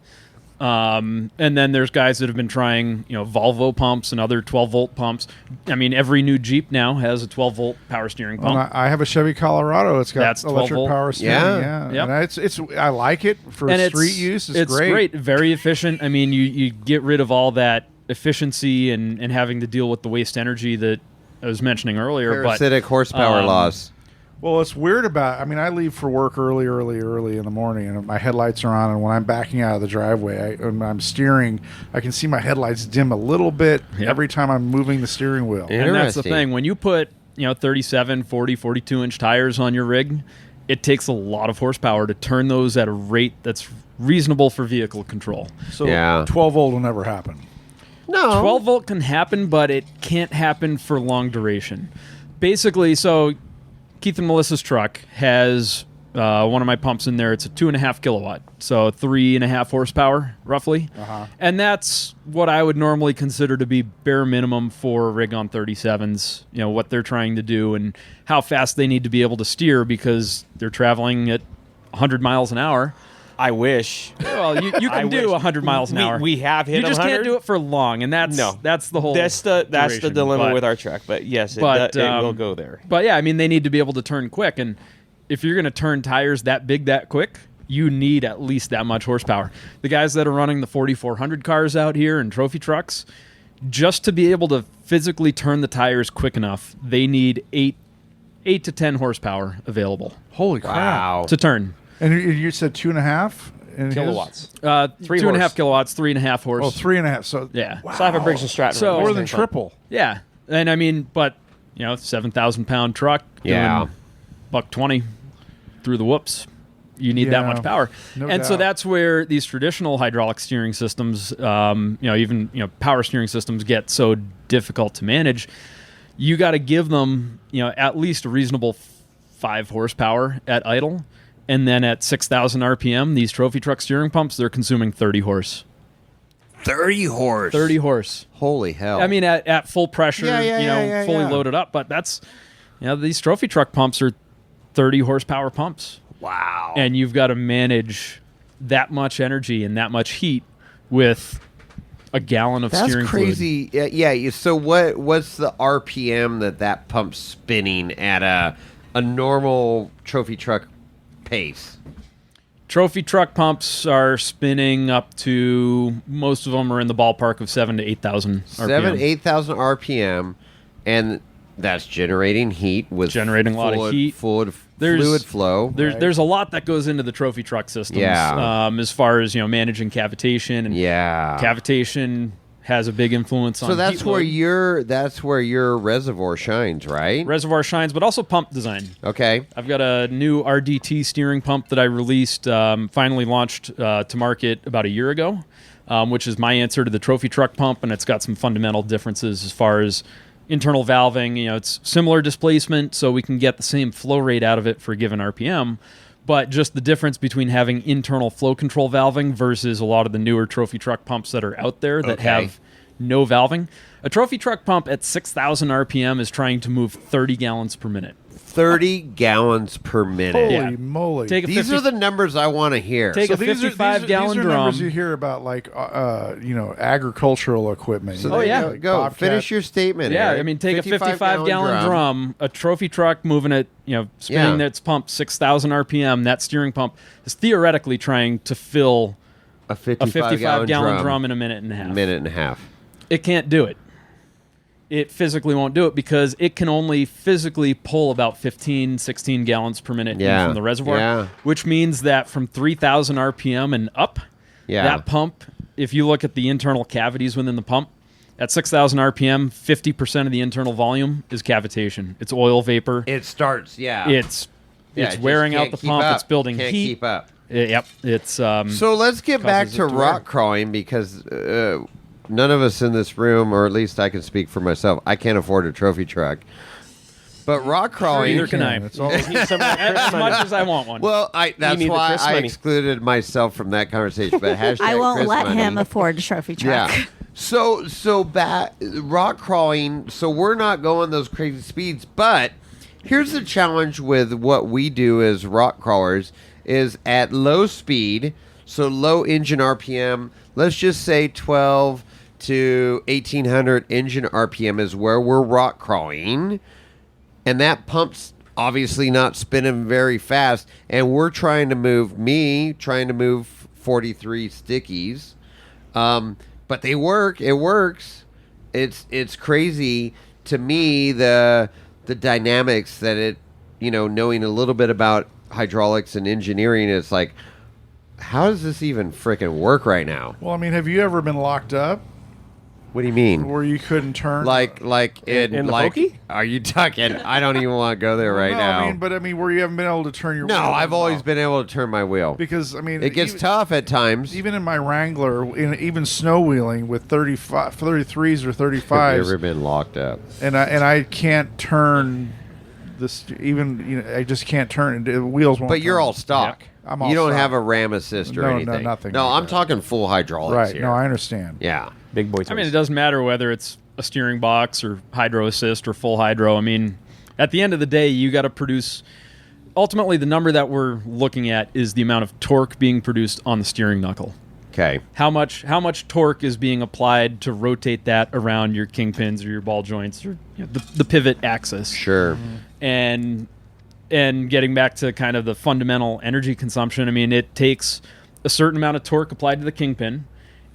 And then there's guys that have been trying, Volvo pumps and other 12-volt pumps. I mean, every new Jeep now has a 12-volt power steering pump. And I have a Chevy Colorado. It's got That's 12 electric volt. power steering. Yeah. Yeah. Yep. And I like it for and street use. It's great. Very efficient. I mean, you get rid of all that efficiency and having to deal with the waste energy that I was mentioning earlier. Parasitic horsepower loss. Well, what's weird about, I mean, I leave for work early in the morning, and my headlights are on, and when I'm backing out of the driveway, when I'm steering, I can see my headlights dim a little bit every time I'm moving the steering wheel. And that's the Interesting. thing. When you put 37, 40, 42-inch tires on your rig, it takes a lot of horsepower to turn those at a rate that's reasonable for vehicle control. So Yeah. 12 volt will never happen. No. 12 volt can happen, but it can't happen for long duration. Basically, so Keith and Melissa's truck has one of my pumps in there. It's a 2.5 kilowatt, so 3.5 horsepower roughly. And that's what I would normally consider to be bare minimum for a rig on 37s, what they're trying to do and how fast they need to be able to steer because they're traveling at 100 miles an hour. I wish. Well, you I can do wish. 100 miles an hour. We have hit You just 100. can't do it for long, and that's the whole. That's the duration. dilemma But- with our truck. But yes, it will go there. But yeah, I mean, they need to be able to turn quick, and if you're going to turn tires that big that quick, you need at least that much horsepower. The guys that are running the 4400 cars out here and trophy trucks, just to be able to physically turn the tires quick enough, they need 8 to 10 horsepower available Holy crap. Wow. to turn. And you said 2.5? And his? Kilowatts. 2.5 horse. kilowatts, 3.5 horse. Oh, 3.5. So Yeah. So I have a Briggs and Stratton. So- more than triple. Yeah, and I mean, but 7,000-pound truck, Yeah. doing $120 through the whoops. You need that Yeah, much power, no and so doubt. that's where these traditional hydraulic steering systems, even power steering systems, get so difficult to manage. You got to give them, at least a reasonable 5 horsepower at idle, and then at 6,000 RPM, these trophy truck steering pumps, they're consuming 30 horse. 30 horse. 30 horse. Holy hell. I mean, at full pressure, Yeah, fully yeah. loaded up. But that's, these trophy truck pumps are 30 horsepower pumps. wow. And you've got to manage that much energy and that much heat with a gallon of That's steering crazy. Yeah. So what's the RPM that pump's spinning at a normal trophy truck pace? fluid. Trophy truck pumps are spinning up to, most of them are in the ballpark of 7,000 to 8,000 RPM. 8,000 RPM, and that's generating heat with Generating a lot of heat. fluid There's- flow. There's a lot that goes into the trophy truck systems. Yeah. As far as managing cavitation and Yeah. cavitation has a big influence on So that's heat where load. your reservoir shines, right? Reservoir shines, but also pump design. Okay. I've got a new RDT steering pump that I released, finally launched to market about a year ago, which is my answer to the trophy truck pump, and it's got some fundamental differences as far as internal valving. It's similar displacement, so we can get the same flow rate out of it for a given RPM, but just the difference between having internal flow control valving versus a lot of the newer trophy truck pumps that are out there that Okay. have no valving. A trophy truck pump at 6,000 RPM is trying to move 30 gallons per minute. 30 gallons per minute. Holy Yeah. moly. Take a These 50 are the numbers I want to hear. Take So a 55-gallon these are drum. numbers you hear about, like, agricultural equipment. So Oh, there yeah. you go. Bobcat. Finish your statement. Yeah, Eric. I mean, take a 55-gallon drum, a trophy truck moving at, spinning Yeah. its pump 6,000 RPM. That steering pump is theoretically trying to fill A a 55-gallon 55-gallon drum in a minute and a half. minute and a half. It can't do it. It physically won't do it because it can only physically pull about 15, 16 gallons per minute in Yeah. from the reservoir, Yeah. which means that from 3,000 RPM and up, Yeah. that pump, if you look at the internal cavities within the pump, at 6,000 RPM, 50% of the internal volume is cavitation. It's oil vapor. It starts, yeah. It's Yeah, it's it just wearing out can't the keep pump. up. It's building Can't heat. keep up. Yep. It's So let's get back causes to it to rock wear. crawling because none of us in this room, or at least I can speak for myself, I can't afford a trophy truck. But rock crawling, Neither can I. It's all, Need some of that as Chris much money. as I want one. well, that's need the why Chris I money. excluded myself from that conversation. But hashtag I won't Chris let money. him afford a trophy truck. Yeah. So back rock crawling. So we're not going those crazy speeds. But here's the challenge with what we do as rock crawlers: is at low speed, so low engine RPM. Let's just say 12 to 1800 engine RPM is where we're rock crawling, and that pump's obviously not spinning very fast. And we're trying to move 43 stickies. But they work. It works. It's crazy to me the dynamics that knowing a little bit about hydraulics and engineering, it's like, how does this even frickin' work right now? Well, I mean, have you ever been locked up What do you mean? where you couldn't turn? Like in the like, pokey? are you talking? I don't even want to go there right no, now. I mean, where you haven't been able to turn your No, wheel I've always off. been able to turn my wheel. Because, I mean, It gets tough at times. Even in my Wrangler, even snow wheeling with 33s or Have you 35s, ever been locked up? and I can't turn this. Even I just can't turn. The wheels won't. But you're turn. all stock. I'm all you don't stock. have a ram assist or No, no, anything. nothing No, like I'm that. talking full hydraulics right. here. No, I understand. Yeah. Big boy. I mean, it doesn't matter whether it's a steering box or hydro assist or full hydro. I mean, at the end of the day, you got to produce. Ultimately, the number that we're looking at is the amount of torque being produced on the steering knuckle. Okay. How much torque is being applied to rotate that around your kingpins or your ball joints or the pivot axis? Sure. And getting back to kind of the fundamental energy consumption, I mean, it takes a certain amount of torque applied to the kingpin,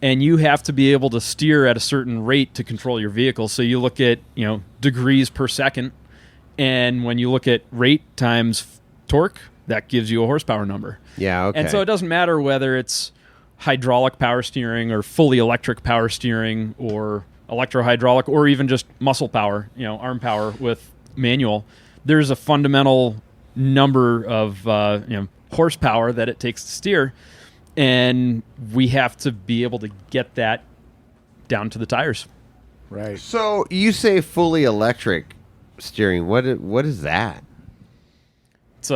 and you have to be able to steer at a certain rate to control your vehicle. So you look at degrees per second, and when you look at rate times torque, that gives you a horsepower number. Yeah. Okay. And so it doesn't matter whether it's hydraulic power steering or fully electric power steering or electrohydraulic or even just muscle power, arm power with manual. There's a fundamental number of horsepower that it takes to steer, and we have to be able to get that down to the tires. Right. So you say fully electric steering. What is that? It's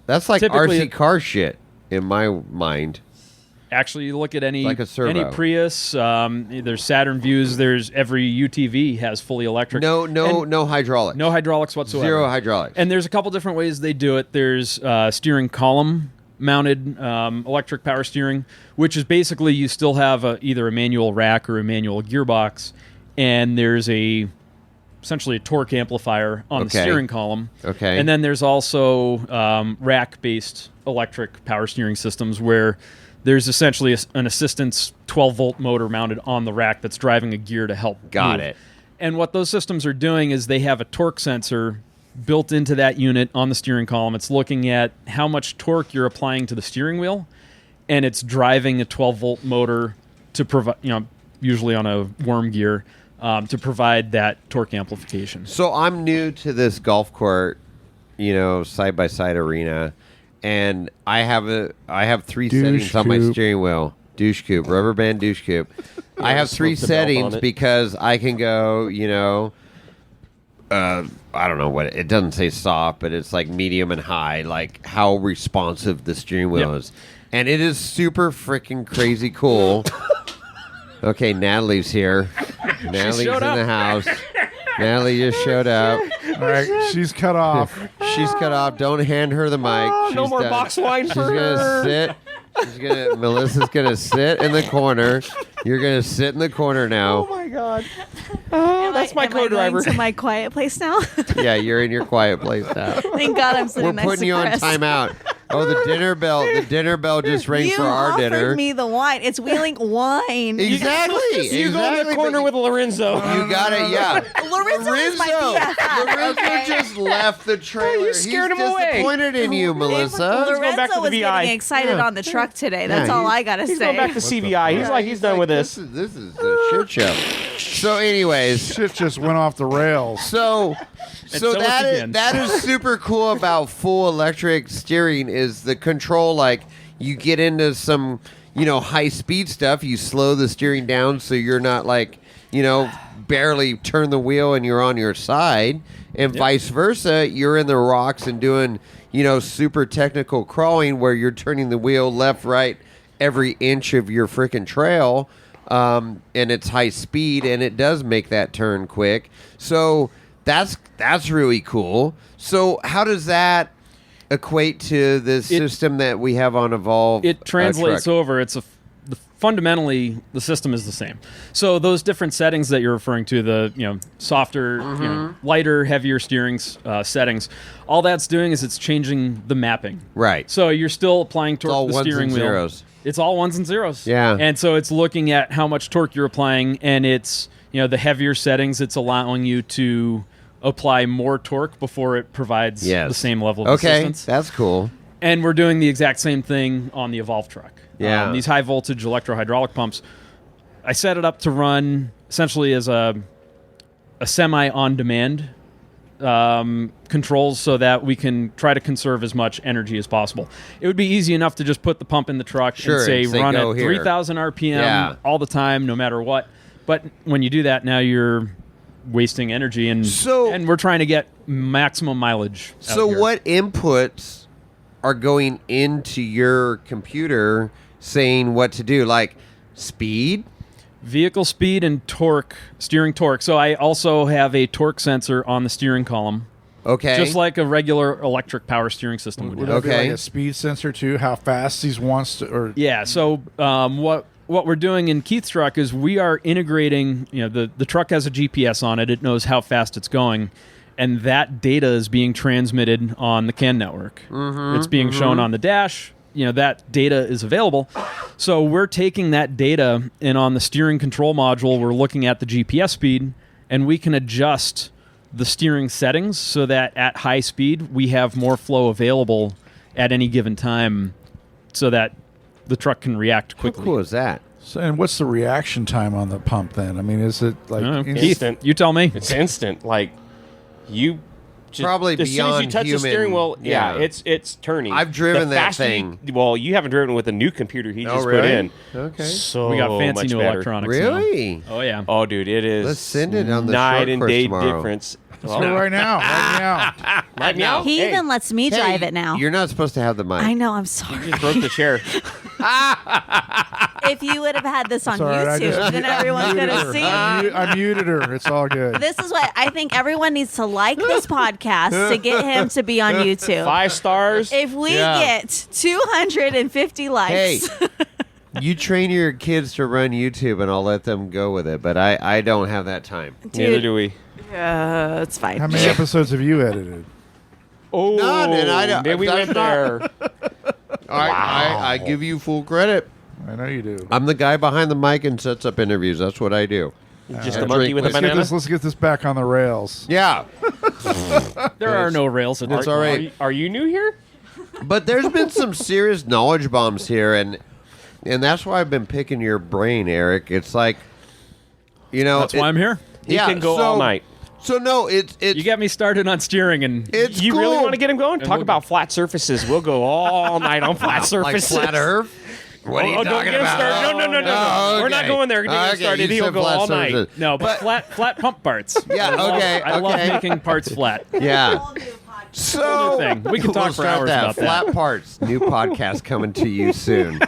That's like Typically RC car shit in my mind. actually, you look at any Like a servo. any Prius. There's Saturn Views. There's every UTV has fully electric. No And hydraulics. no hydraulics whatsoever. Zero hydraulics. And there's a couple different ways they do it. There's steering column mounted electric power steering, which is basically you still have either a manual rack or a manual gearbox, and there's essentially a torque amplifier on the steering column. Okay. And then there's also rack-based electric power steering systems where there's essentially an assistance 12-volt motor mounted on the rack that's driving a gear to help Got move. it. And what those systems are doing is they have a torque sensor built into that unit on the steering column. It's looking at how much torque you're applying to the steering wheel, and it's driving a 12-volt motor to provide, usually on a worm gear, to provide that torque amplification. So I'm new to this golf court, side-by-side arena, and I have three Douche settings on my coop. steering wheel. Douche coop, rubber band douche coop. I have three Slip the belt on settings it. because I can go, I don't know what it doesn't say soft, but it's like medium and high, like how responsive the steering wheel Yep. is. And it is super freaking crazy cool. Okay, Natalie's here. Natalie's in showed up. the house. Natalie just showed up. All right. She's cut off. She's cut off. Don't hand her the mic. Oh, no She's more done. box wine She's for gonna her. sit. Melissa's gonna sit in the corner. You're gonna sit in the corner now. Oh my god. Oh, that's my Am I going co-driver. to my quiet place now? Yeah, you're in your quiet place now. Thank God I'm sitting We're next putting to you on Chris. timeout. Oh, the dinner bell. The dinner bell just rang You for our offered dinner. me the wine. It's wheeling wine. Exactly. You go in the exactly, corner but with Lorenzo. You got it. Yeah. Lorenzo is my BFF. Lorenzo okay? just left the trailer. you scared He's him away. disappointed in you, Melissa. Let's go back to Lorenzo the was VI. getting excited Yeah. on the truck today. That's Yeah, all I gotta He's say. going back to CVI. He's like he's done with this. This is a shit show. So, anyways, Shit just went off the rails. so so it that is begins. that is super cool about full electric steering is the control. Like you get into some high speed stuff, you slow the steering down so you're not like barely turn the wheel and you're on your side, and vice versa. You're in the rocks and doing super technical crawling where you're turning the wheel left, right, every inch of your freaking trail. And it's high speed, and it does make that turn quick. So that's really cool. So how does that equate to the system that we have on Evolve? It translates truck? over. Fundamentally, the system is the same. So those different settings that you're referring to, the softer, lighter, heavier steering settings, all that's doing is it's changing the mapping. Right. So you're still applying torque all to the ones steering and wheel. zeros. It's all ones and zeros. Yeah. And so it's looking at how much torque you're applying, and it's the heavier settings. It's allowing you to apply more torque before it provides the same level of resistance. That's cool. And we're doing the exact same thing on the Evolve truck. Yeah. These high voltage electro-hydraulic pumps, I set it up to run essentially as a semi on-demand controls so that we can try to conserve as much energy as possible. It would be easy enough to just put the pump in the truck and say run at 3,000 RPM all the time, no matter what. But when you do that, now you're wasting energy, and we're trying to get maximum mileage. So what inputs are going into your computer saying what to do? Like speed? Vehicle speed and torque, steering torque. So I also have a torque sensor on the steering column. Okay. Just like a regular electric power steering system would Would do. that be like a speed sensor too? How fast he wants to? Or yeah. So what we're doing in Keith's truck is we are integrating. The truck has a GPS on it. It knows how fast it's going, and that data is being transmitted on the CAN network. It's being shown on the dash. That data is available. So we're taking that data, and on the steering control module, we're looking at the GPS speed, and we can adjust the steering settings so that at high speed, we have more flow available at any given time so that the truck can react quickly. How cool is that? So, and what's the reaction time on the pump then? I mean, is it like instant? You tell me. It's instant. Like you. Probably as soon as you touch the steering wheel, it's turning. I've driven that thing. You haven't driven with a new computer he just put in. Okay. So we got fancy much new better. electronics. Really? Now. Oh yeah. Oh, dude, it is. Let's send it on the night short and course day tomorrow. difference. So right now, Right now. He even lets me drive it now. You're not supposed to have the mic. I know. I'm sorry. You just broke the chair. If you would have had this on It's all right, YouTube, then everyone's going to see. I muted her. It's all good. This is what I think everyone needs to like this podcast to get him to be on YouTube. 5 stars. If we get 250 likes. Hey, you train your kids to run YouTube, and I'll let them go with it. But I don't have that time. Neither do we. It's fine. How many episodes have you edited? Oh, None, and I don't- maybe we that's went there. I give you full credit. I know you do. I'm the guy behind the mic and sets up interviews. That's what I do. Just a monkey with a Let's get banana. let's get this back on the rails. Yeah. There are no rails at It's all. all right. Are you new here? But there's been some serious knowledge bombs here, and that's why I've been picking your brain, Eric. It's like, That's why I'm here. He can go all night. So no, it's You got me started on steering, and it's You cool. really want to get him going? Talk we'll about flat surfaces. We'll go all night on flat like surfaces. flat Earth. What are you don't talking get him about? started. No. Oh, We're not okay. going there. Get him Okay, started. you He'll said go flat all night. surfaces. no, but flat pump parts. Yeah, okay, I love okay. making parts flat. Yeah. So thing. We can talk we'll for start hours about that. Flat parts. New podcast coming to you soon.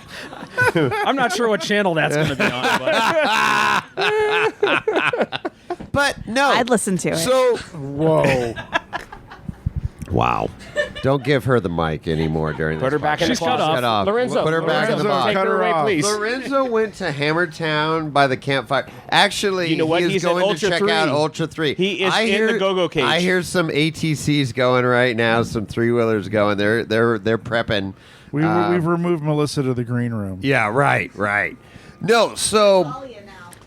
I'm not sure what channel that's going to be on, but But no, I'd listen to it. So Whoa. wow, don't give her the mic anymore during this. Put her back in the She's cut closet. off. Lorenzo. Put her back in the Lorenzo, box. Take cut her her away, off. please. Lorenzo went to Hammertown by the campfire. Actually, You know what? he is He's at going to Ultra check 3. out Ultra 3. He is in the go-go cage. I hear some ATCs going right now, some 3-wheelers going. They're prepping. We've removed Melissa to the green room. Yeah, right. No, so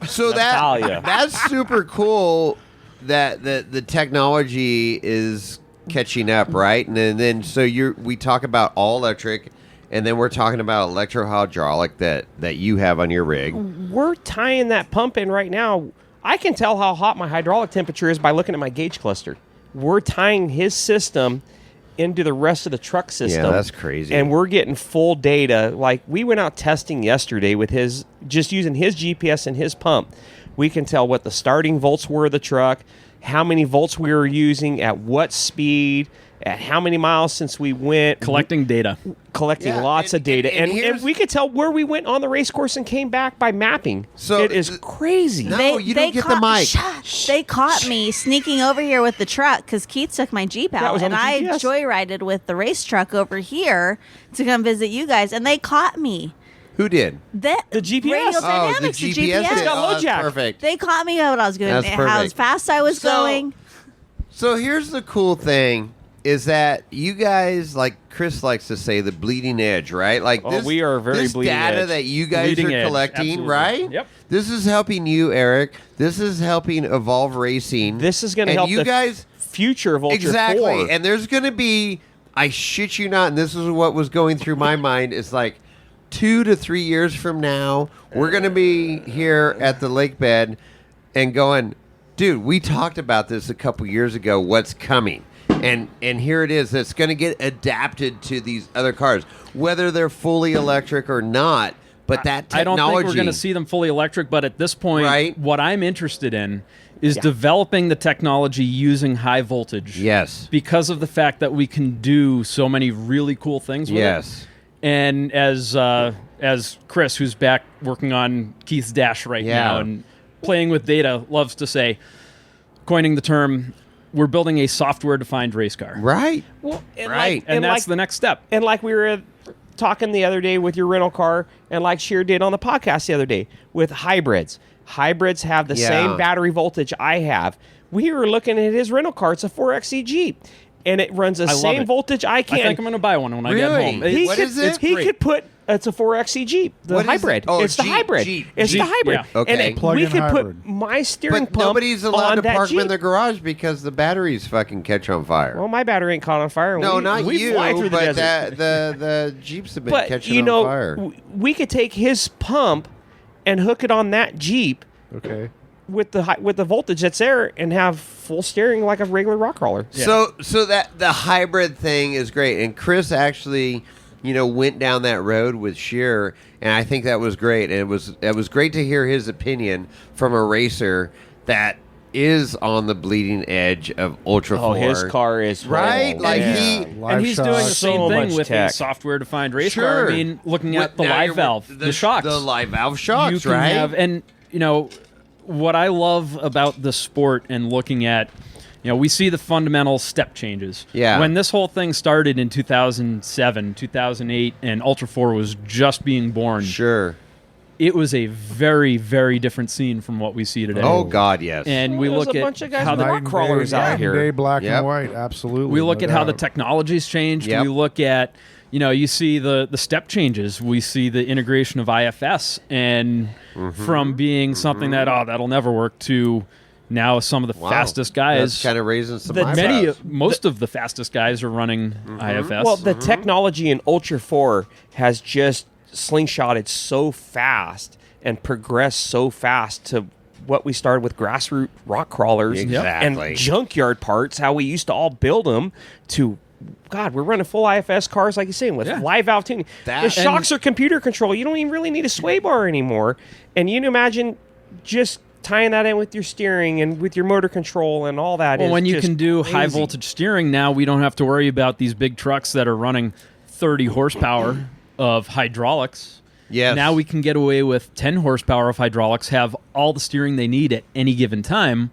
Natalia. that's super cool that the technology is catching up, right? And then so we talk about all electric, and then we're talking about electro-hydraulic that you have on your rig. We're tying that pump in right now. I can tell how hot my hydraulic temperature is by looking at my gauge cluster. We're tying his system into the rest of the truck system. Yeah, that's crazy. And we're getting full data. Like, we went out testing yesterday with just using his GPS and his pump. We can tell what the starting volts were of the truck, how many volts we were using, at what speed, at how many miles since we went. collecting data. Collecting lots of data. And we could tell where we went on the race course and came back by mapping. So it is crazy. No, you don't get the mic. They caught me sneaking over here with the truck because Keith took my Jeep That out, was on and the I GPS. joyrided with the race truck over here to come visit you guys, and they caught me. Who did? The GPS. Radial Oh, Dynamics, the the GPS. GPS. did. got low that's jack. perfect. They caught me what I was doing, That's how perfect. fast I was going. So here's the cool thing is that you guys, like Chris likes to say, the bleeding edge, right? Like Oh, we are very this bleeding data edge. that you guys Bleeding are edge, collecting, absolutely. right? Yep. This is helping you, Eric. This is helping Evolve Racing. This is gonna help you the guys. future of Ultra 4. Exactly. And there's going to be, I shit you not, and this is what was going through my mind, is like 2 to 3 years from now, we're going to be here at the lakebed and going, dude, we talked about this a couple years ago, what's coming. And here it is. It's going to get adapted to these other cars, whether they're fully electric or not. But that technology, I don't think we're going to see them fully electric. But at this point, right? What I'm interested in is developing the technology using high voltage. Yes. Because of the fact that we can do so many really cool things with it. And as Chris, who's back working on Keith's Dash right now and playing with data, loves to say, coining the term, we're building a software-defined race car. Right. Well, And that's the next step. And like we were talking the other day with your rental car, and like Sheer did on the podcast the other day with hybrids. Hybrids have the same battery voltage I have. We were looking at his rental car. It's a 4xe Jeep. And it runs the same voltage I can. I think I'm going to buy one when I get home. What is it? He could put... It's a 4xe Jeep, the what hybrid. It's the hybrid. It's the hybrid. Yeah. Okay. And we could hybrid. put my steering But pump nobody's allowed on to that park them in Jeep. their garage because the batteries fucking catch on fire. Well, my battery ain't caught on fire. No, we, not we you, fly through the but desert. the Jeeps have been But catching on fire. we could take his pump and hook it on that Jeep Okay. with the voltage that's there and have full steering like a regular rock crawler. So that the hybrid thing is great, and Chris actually, went down that road with Shearer, and I think that was great. And it was great to hear his opinion from a racer that is on the bleeding edge of Ultra 4. Oh, his car is right. Like And he's doing the same So thing much with tech. a software-defined race Sure. car. I mean, looking at the Now live you're- valve, the shocks. the live valve shocks, you can right? have, and what I love about the sport and looking at, we see the fundamental step changes. Yeah. When this whole thing started in 2007, 2008, and Ultra 4 was just being born, Sure. it was a very, very different scene from what we see today. Oh God, yes. And we Well, there's look a at bunch of guys how with the rock Night and crawlers day, out night here. and day, black Yep. and white. Absolutely. we look no at how the doubt. technology's changed. Yep. We look at, you see the step changes. We see the integration of IFS, and from being something that that'll never work to now some of the Wow. fastest guys. That's kind of raising some The- eyebrows. Most of the fastest guys are running IFS. Well, the technology in Ultra 4 has just slingshotted so fast and progressed so fast to what we started with grassroots rock crawlers Exactly. and junkyard parts, how we used to all build them, to God, we're running full IFS cars, like you're saying, with live valve tuning. That- the shocks are computer control. You don't even really need a sway bar anymore. And you can imagine just tying that in with your steering and with your motor control and all that. Well, is when you just can do high crazy. voltage steering now, we don't have to worry about these big trucks that are running 30 horsepower of hydraulics. Yes. Now we can get away with 10 horsepower of hydraulics, have all the steering they need at any given time,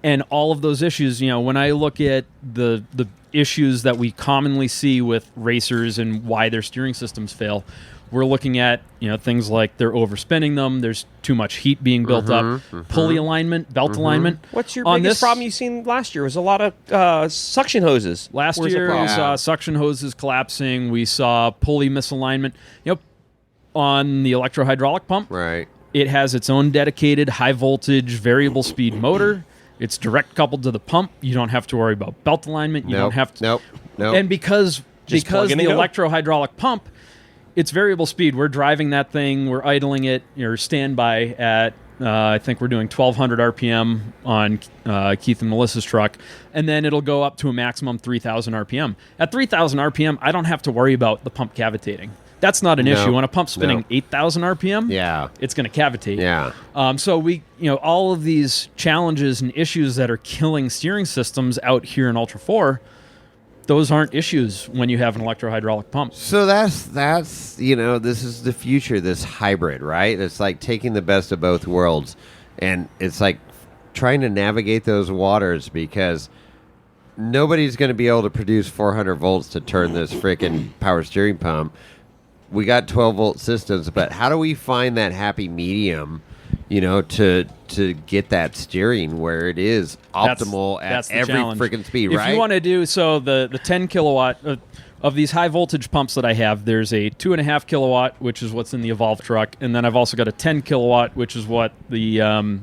and all of those issues. When I look at the issues that we commonly see with racers and why their steering systems fail, we're looking at things like they're overspinning them. There's too much heat being built up. Pulley alignment, belt alignment. What's your On biggest this- problem you've seen last year? Was a lot of suction hoses. Last Where's the year, we problem? saw suction hoses collapsing. We saw pulley misalignment. On the electro-hydraulic pump, Right. it has its own dedicated high-voltage variable speed motor. It's direct coupled to the pump. You don't have to worry about belt alignment. You don't have to. Nope. And because Just plug in the and go. electro-hydraulic pump, it's variable speed. We're driving that thing. We're idling it. You're standby at. I think we're doing 1,200 RPM on Keith and Melissa's truck, and then it'll go up to a maximum 3,000 RPM. At 3,000 RPM, I don't have to worry about the pump cavitating. That's not an issue. When a pump's spinning 8,000 RPM, it's going to cavitate. Yeah. So we, all of these challenges and issues that are killing steering systems out here in Ultra 4, those aren't issues when you have an electro-hydraulic pump. So that's this is the future, this hybrid, right? It's like taking the best of both worlds, and it's like trying to navigate those waters because nobody's going to be able to produce 400 volts to turn this freaking power steering pump. We got 12-volt systems, but how do we find that happy medium, to get that steering where it is optimal That's at the every challenge. freaking speed, if right? you want to do so, the 10 kilowatt, of these high voltage pumps that I have, there's a 2.5 kilowatt, which is what's in the Evolve truck, and then I've also got a 10 kilowatt, which is what the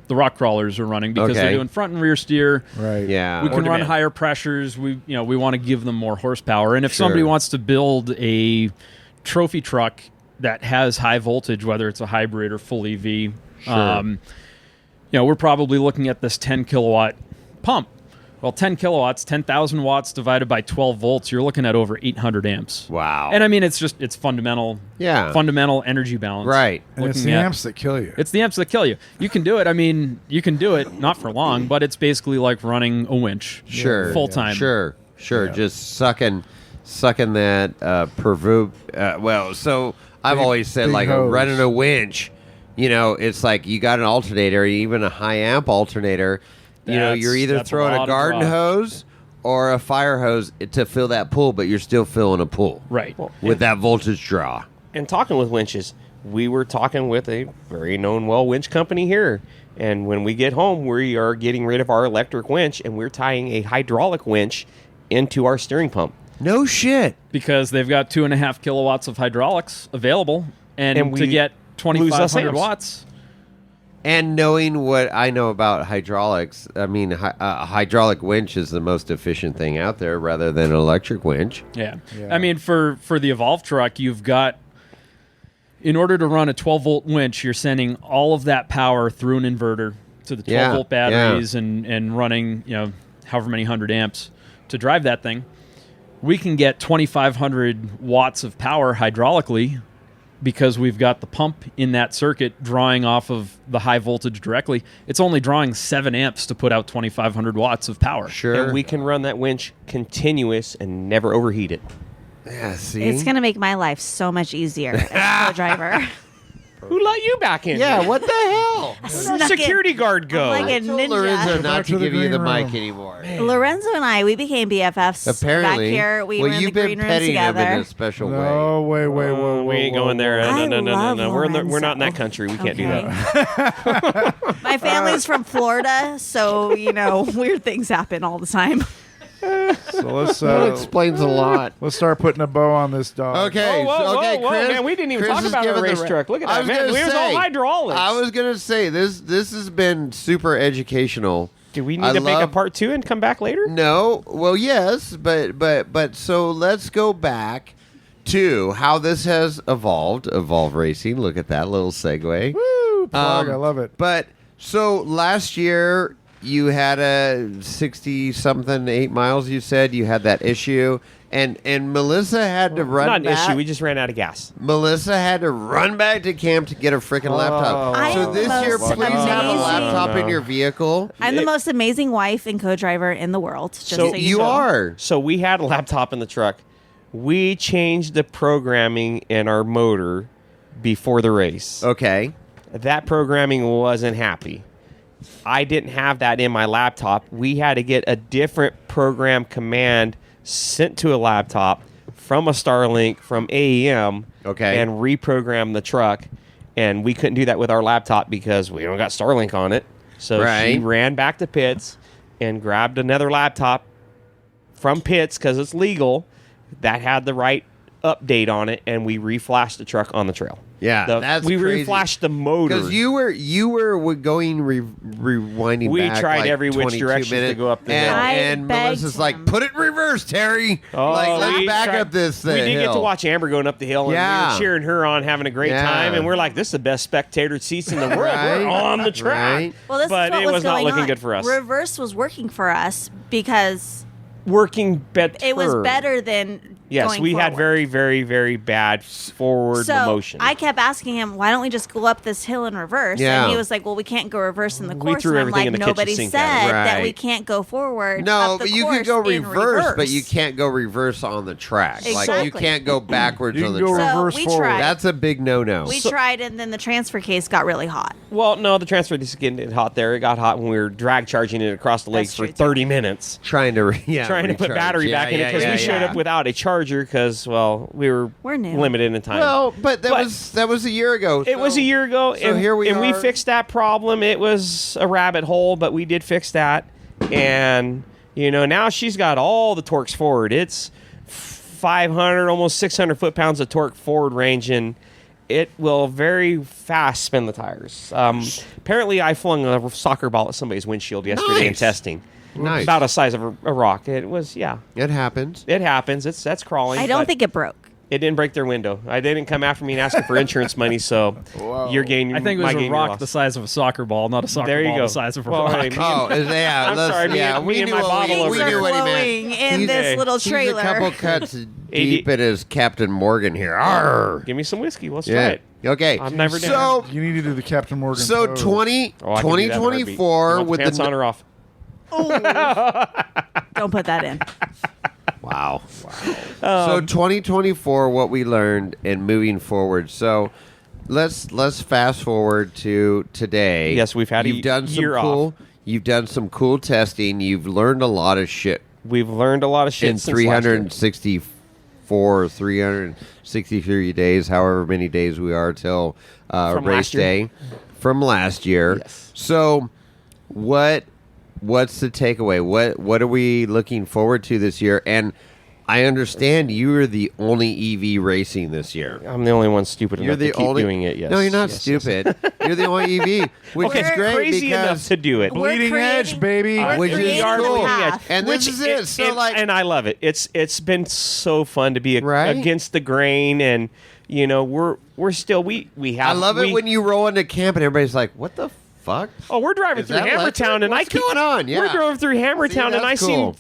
rock crawlers are running because they're doing front and rear steer. Right. Yeah. We can run higher pressures. We want to give them more horsepower. And if somebody wants to build a trophy truck that has high voltage, whether it's a hybrid or full EV, we're probably looking at this 10 kilowatt pump. Well, 10 kilowatts, 10,000 watts divided by 12 volts, you're looking at over 800 amps. Wow. And I mean, it's fundamental energy balance. Right. And it's the amps that kill you. It's the amps that kill you. You can do it. I mean, you can do it, not for long, but it's basically like running a winch. Sure. Full time. Sure. Yeah. Just sucking that so I've always said, like, hose. running a winch, it's like you got an alternator, even a high amp alternator. You're either that's throwing a lot of garden draw. hose or a fire hose to fill that pool, but you're still filling a pool. Right. With that voltage draw. And talking with winches, we were talking with a very known winch company here. And when we get home, we are getting rid of our electric winch, and we're tying a hydraulic winch into our steering pump. No shit. Because they've got 2.5 kilowatts of hydraulics available, and we to get lose us 2,500 amps. watts. And knowing what I know about hydraulics, I mean, a hydraulic winch is the most efficient thing out there rather than an electric winch. Yeah. I mean, for the Evolve truck, you've got, in order to run a 12-volt winch, you're sending all of that power through an inverter to the 12-volt batteries and running, however many hundred amps to drive that thing. We can get 2,500 watts of power hydraulically because we've got the pump in that circuit drawing off of the high voltage directly. It's only drawing 7 amps to put out 2,500 watts of power. Sure. And we can run that winch continuous and never overheat it. Yeah, see? It's going to make my life so much easier as a co-driver. Who let you back in? Yeah, what the hell? Where'd our security guard go? Like a I told Lorenzo ninja. not Back to to the give you the green mic room. anymore. Lorenzo and I, we became BFFs. Apparently. Back here, we were in the you've been green room petting him in together. a special way. No, whoa. We ain't going there. I No. love We're not in Lorenzo. that country. We can't do Okay. that. My family's from Florida, so, weird things happen all the time. So let's That explains a lot. let's start putting a bow on this dog. Okay, Whoa, Chris, man, we didn't even Chris talk is about our giving the racetrack. Look at that, man. gonna We was all hydraulics. I was gonna say this has been super educational. Do we need to make a part 2 and come back later? No, well, yes, but so let's go back to how this has evolved. Evolve Racing. Look at that little segue. Woo, plug, I love it. But so last year you had a 60-something 8 miles. You said you had that issue, and Melissa had to run. Not an back. issue. We just ran out of gas. Melissa had to run back to camp to get a freaking laptop. I So am this the year, most please have a amazing- laptop in No. your vehicle. I'm the most amazing wife and co-driver in the world. Just So so You know. are. So we had a laptop in the truck. We changed the programming in our motor before the race. Okay. That programming wasn't happy. I didn't have that in my laptop. We had to get a different program command sent to a laptop from a Starlink from AEM Okay. and reprogram the truck. And we couldn't do that with our laptop because we don't got Starlink on it. So she Right. ran back to pits and grabbed another laptop from pits because it's legal that had the right update on it, and we reflashed the truck on the trail. Yeah, that's we crazy. reflashed the motor. Because you were going rewinding. We back tried like every which 22 direction to minutes, go up the and, hill. I and begged Melissa's like, him. "Put it in reverse, Terry. let's we back tried- up this thing." We did get to hill." watch Amber going up the hill, and we Yeah. were cheering her on, having a great Yeah. time, and we're like, "This is the best spectator seats in the world. Right. We're on the track." Right. Well, this but is what it was was not going looking on. good for us. Reverse was working for us because Working better. it was better than Yes, going we had forward. very, very, very bad forward So motion. I kept asking him, why don't we just go up this hill in reverse? Yeah. And he was like, well, we can't go reverse in the We course. threw and I'm everything like, in the kitchen nobody sink said at it. that Right. we can't go forward. No, up the but you can go course in reverse, but you can't go reverse on the track. Like you Exactly. can't go backwards You on can the go track. So reverse we forward. tried. That's a big no-no. We tried, and then the transfer case got really hot. well, no, the transfer is getting hot there. It got hot when we were drag charging it across the lakes That's for true, too. 30 minutes. trying to Trying to put recharge. battery back in it because we showed up without a charger because, well, we were We're new. limited in time. Well, but that But- was a year ago. It was a year ago, so and, here we and we are. fixed that problem. It was a rabbit hole, but we did fix that. And, now she's got all the torques forward. It's 500, almost 600 foot-pounds of torque forward range, and it will very fast spin the tires. Apparently, I flung a soccer ball at somebody's windshield yesterday in testing. Nice. About the size of a rock. It was, It happens. It happens. That's crawling. I don't but think it broke. it didn't break their window. I didn't come after me and ask for insurance money, so you're gaining. I think it was a rock the size of a soccer ball, not a soccer There you ball go. the size of a Well, rock. hey, Yeah. I'm sorry, me and my bottle over we Things here. knew are what he flowing meant. in this little He's trailer. a couple cuts deep in his Captain Morgan here. Arr! Give me some whiskey. Let's try Yeah. it. Okay. I've never done So, You need to do the Captain Morgan. so pose. 20, Oh, I can do that in a heartbeat. 2024 You want the with pants the on or off. Don't put that in. Wow. So 2024, what we learned and moving forward. So let's fast forward to today. Yes, we've had a You've done some year cool. You've done some cool testing. You've learned a lot of shit We've learned a lot of shit in since last year. 363 days, however many days we are till From race last year. day from last year. Yes. So what's the takeaway? What are we looking forward to this year? And I understand you are the only EV racing this year. I'm the only one stupid You're enough the to keep only doing it. Yes. No, you're not Yes, stupid. You're the only EV, which Okay, is it's great crazy enough because to do it. We're Bleeding edge, creating- baby. we're Which is creating cool. the Bleeding path. And this is it. So and I love it. It's been so fun to be Right? against the grain, and we're still we have. I love it when you roll into camp and everybody's like, "What the fuck?" Oh, we're driving Is through that Hammertown, and What's going on? Yeah. We're driving through Hammertown, and I that's cool.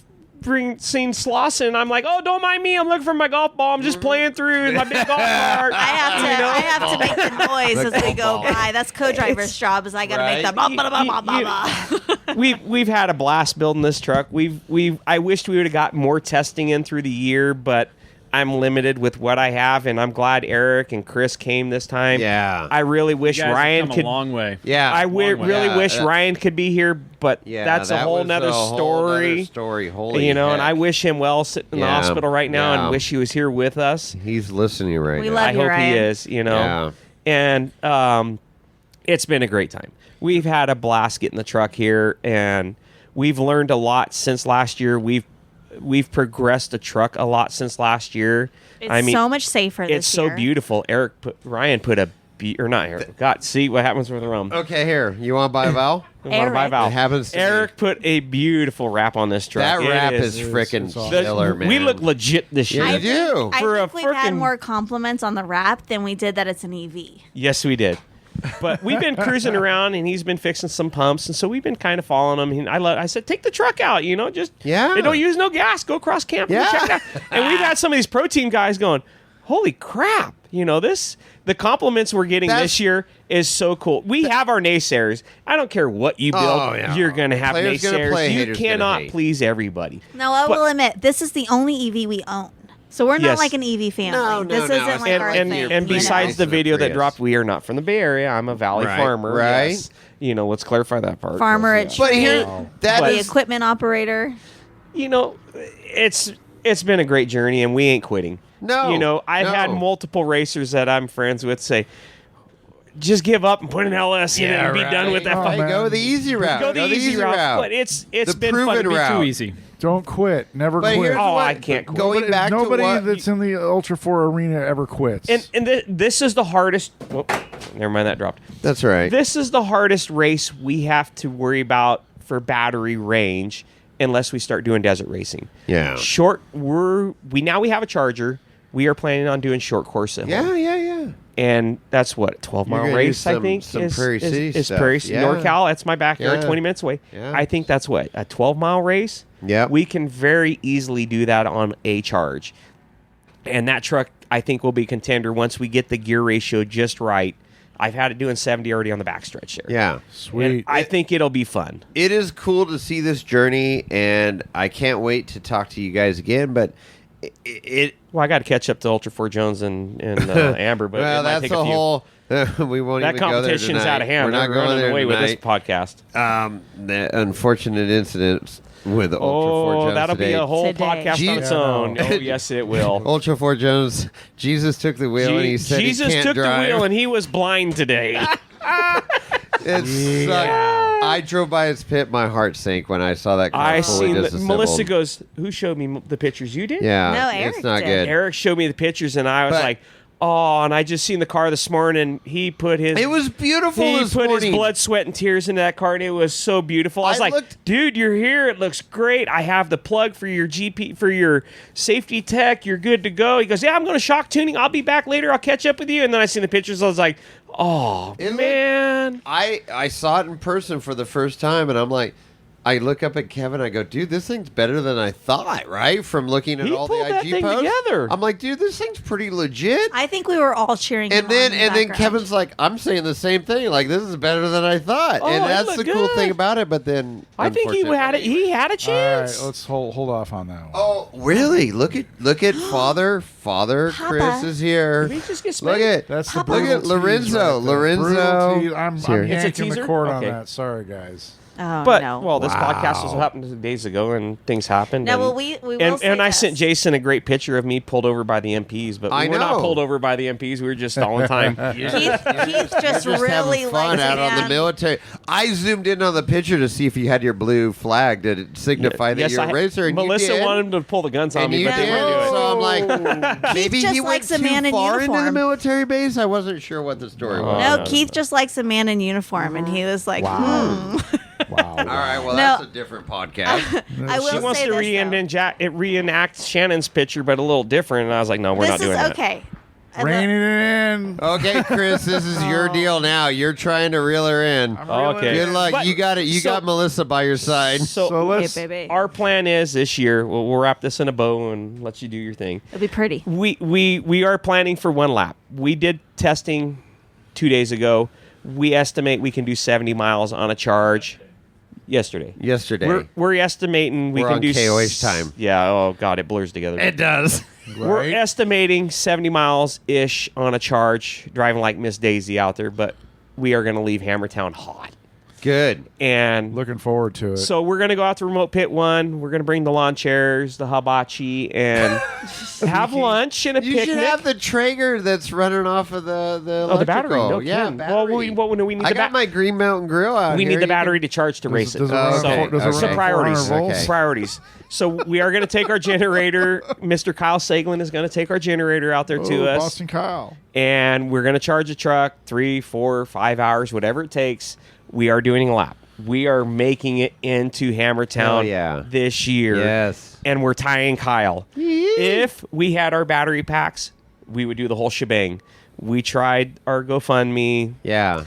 seen Slauson, and I'm like, oh, don't mind me. I'm looking for my golf ball. I'm just playing through in my big golf cart. I have to make the noise as we go by. That's co-driver's job. Is I got to make the blah, blah, blah, blah, blah, blah. We've had a blast building this truck. I wished we would have got more testing in through the year, but I'm limited with what I have, and I'm glad Eric and Chris came this time. Yeah. I really wish You guys have Ryan come could. a long way. Yeah. I Long way. really Yeah, wish Ryan could be here, but Yeah, that's a that whole was nother a whole story. nother story. Holy And heck. I wish him well sitting in the Yeah, hospital right now, yeah. and wish he was here with us. He's listening right We now. love I you, hope Ryan. he is. Yeah. And it's been a great time. We've had a blast getting the truck here, and we've learned a lot since last year. We've progressed the truck a lot since last year. It's so much safer this It's year. so beautiful. Ryan put a or not Eric. God, see what happens with the rum. Okay, here. You want to buy a Val? What about Eric. Val? It happens to me. Eric put a beautiful wrap on this truck. That It wrap is it's freaking awesome. killer, man. We look legit this year. Yeah, you do. I For a think we've had frickin- more compliments on the wrap than we did that it's an EV. Yes, we did. But we've been cruising around, and he's been fixing some pumps, and so we've been kind of following him. And I said, take the truck out, just Yeah. They don't use no gas. Go cross camp. Yeah. And check it out. And we've had some of these pro team guys going, holy crap! The compliments we're getting That's- this year is so cool. We have our naysayers. I don't care what you build, Oh, yeah. you're going to have Players gonna naysayers. play, You haters gonna cannot hate. please everybody. Now, I But- will admit, this is the only EV we own. So we're not Yes. like an EV family. No, this no, isn't it's like not our and, thing. and you know? besides the Nice. video that Prius. dropped, we are not from the Bay Area. I'm a Valley Right, farmer. right. Yes. Let's clarify that part. Farmer Yeah. at But here, that the is equipment operator. It's been a great journey, and we ain't quitting. No, I've had no. multiple racers that I'm friends with say, just give up and put an LS in it and be done with that. Oh, Hey, man. go the easy route. Go the easy route. But it's The been fun to proven be route. Too easy. Don't quit. Never But quit. here's Oh, what, I can't quit. Going Nobody- back nobody to what that's in the Ultra 4 arena ever quits. And this is the hardest. Well, never mind, that dropped. That's right. This is the hardest race we have to worry about for battery range, unless we start doing desert racing. Yeah. We have a Charger. We are planning on doing short course at home. Yeah. And that's what, a 12-mile gonna do race, I some- think. some is, Prairie City is stuff. Prairie City. Yeah. NorCal, that's my backyard, Yeah. 20 minutes away. Yeah. I think that's what, a 12-mile race? Yeah. We can very easily do that on a charge. And that truck, I think, will be contender once we get the gear ratio just right. I've had it doing 70 already on the backstretch there. Yeah. Sweet. And I think it'll be fun. It is cool to see this journey, and I can't wait to talk to you guys again. But it Well, I got to catch up to Ultra 4 Jones and Amber, but well, it might that's take a a few. whole. We won't That even go there competition's tonight. out of hand. We're not They're going running there away with this tonight. podcast. The unfortunate incidents with Ultra 4 Jones that'll today. be a whole Today. podcast on its own. Yeah, Oh, yes, it will. Ultra 4 Jones. Jesus took the wheel, and he said Jesus he can't took drive. the wheel, and he was blind today. It sucked. I drove by his pit. My heart sank when I saw that car I fully seen disassembled. Melissa goes, "Who showed me the pictures? You did?" Yeah, No, Eric it's not did. good. Eric showed me the pictures, and I was But- like, "Oh!" And I just seen the car this morning, and he put his It was beautiful he this put morning. his blood, sweat, and tears into that car, and it was so beautiful. I was like, looked- "Dude, you're here. It looks great. I have the plug for your GP for your safety tech. You're good to go." He goes, "Yeah, I'm going to shock tuning. I'll be back later. I'll catch up with you." And then I seen the pictures. I was like, "Oh It looked- man." I saw it in person for the first time, and I'm like, I look up at Kevin. I go, dude, this thing's better than I thought. Right from looking at He all the pulled that IG thing posts, together. I'm like, dude, this thing's pretty legit. I think we were all cheering. And him then on in the background. Kevin's like, I'm saying the same thing. Like, this is better than I thought. Oh, and it that's the looked cool good. thing about it. But then I think he had it. He had a All chance. right, let's hold off on that one. Oh, really? Look at Father Chris Papa. is here. Did he just get Look spanked? at That's the Papa. look at brutal tease Lorenzo. right there. Lorenzo. Brutal tease. I'm Here. It's a yanking the teaser? cord on Okay. that. Sorry, guys. Oh, But no. well, this Wow. podcast was happened days ago, and things happened. No, and, well, we will and say I this. sent Jason a great picture of me pulled over by the MPs, but I we were not know. pulled over by the MPs. We were just stalling time. Keith just Just really having fun likes out on the man. military. I zoomed in on the picture to see if you had your blue flag. Did it signify that Yes, you're I- a racer? And Melissa you did. wanted him to pull the guns on And me, you but they did. wouldn't do it. So I'm like, maybe just he went likes a too man in far into the uniform. military base. I wasn't sure what the story was. No, no, Keith just likes a man in uniform, and he was like, Wow. Wow. All right, well, No. that's a different podcast. I will She wants say to this, reenact Shannon's picture, but a little different. And I was like, no, we're though. not This doing is that. okay. I Reining lo- it in. Okay, Chris, this is your deal now. You're trying to reel her in. I'm reeling Okay. it Good in. luck. But- You got it. You so- got Melissa by your side. So So let's. Hey, baby. our plan is this year, we'll wrap this in a bow and let you do your thing. It'll be pretty. We are planning for one lap. We did testing 2 days ago. We estimate we can do 70 miles on a charge yesterday. Yesterday. We're estimating we We're can on do KOH time. Yeah, oh god, it blurs together. It does. We're Right? estimating 70 miles ish on a charge, driving like Miss Daisy out there, but we are going to leave Hammertown hot. Good. And Looking forward to it. so we're going to go out to remote pit 1. We're going to bring the lawn chairs, the hibachi, and have lunch and a You picnic. should have the Traeger that's running off of the electrical. the battery. No yeah, kidding. battery. Well, we need I the got my Green Mountain Grill out we here. need the You battery can- to charge to race it. Does it Oh, run okay, four- does it okay. run Priorities. 400 volts? Okay. Priorities. So we are going to take our generator. Mr. Kyle Saglin is going to take our generator out there to Oh, us. Boston Kyle. And we're going to charge a truck 3, 4, 5 hours, whatever it takes. We are doing a lap. We are making it into Hammertown Hell yeah. this year. Yes. And we're tying Kyle. If we had our battery packs, we would do the whole shebang. We tried our GoFundMe. Yeah.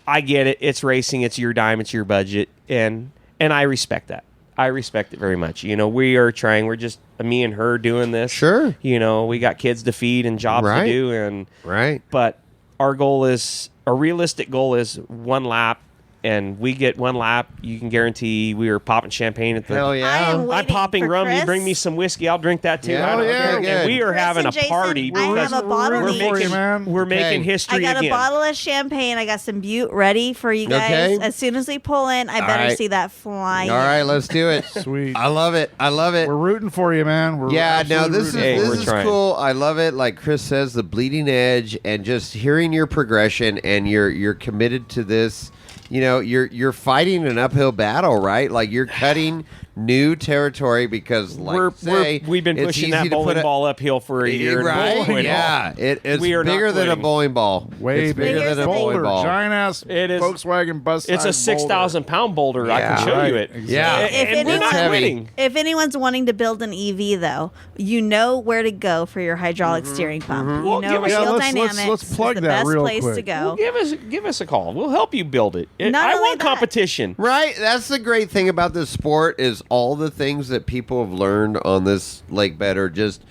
I get it. It's racing. It's your dime. It's your budget. And I respect that. I respect it very much. You know, we are trying. We're just me and her doing this. Sure. You know, we got kids to feed and jobs Right. to do. And Right. but our realistic goal is one lap, and we get one lap. You can guarantee we are popping champagne at the. Hell I am yeah. waiting I'm popping for rum. Chris. You bring me some whiskey, I'll drink that too. Yeah, I don't yeah, care. good. And we are Chris having a and Jason, party. I have because a bottle we're each. for you, making man. we're Okay. making I history got again. a bottle of champagne. I got some butte ready for you guys. Okay. As soon as we pull in, I better right. see that flying. All right, let's do it. Sweet. I love it. I love it. We're rooting for you, man. We're Yeah, no, absolutely this is rooting Hey, for this we're you. is trying. cool. I love it. Like Chris says, the bleeding edge, and just hearing your progression, and you're committed to this. You know, you're fighting an uphill battle, right? Like you're cutting new territory because, like, we've been it's pushing easy that to put bowling ball uphill for a year. and right? we're going Yeah, it's We are not bigger than a quitting. bowling ball. Way it's bigger bigger than a than bowling boulder, ball. giant ass It is- Volkswagen bus. It's a size 6,000-pound boulder. I Yeah. can show you Right, it. exactly. Yeah. If And we're not anyone's quitting. If anyone's wanting to build an EV, though, you know where to go for your hydraulic steering pump. You Well, know give us- Yeah, Radial let's- Dynamics let's plug is the that best real place quick. to go. Well, give us a call. We'll help you build it. Not I only want that- competition. Right, that's the great thing about this sport is all the things that people have learned on this lake bed or just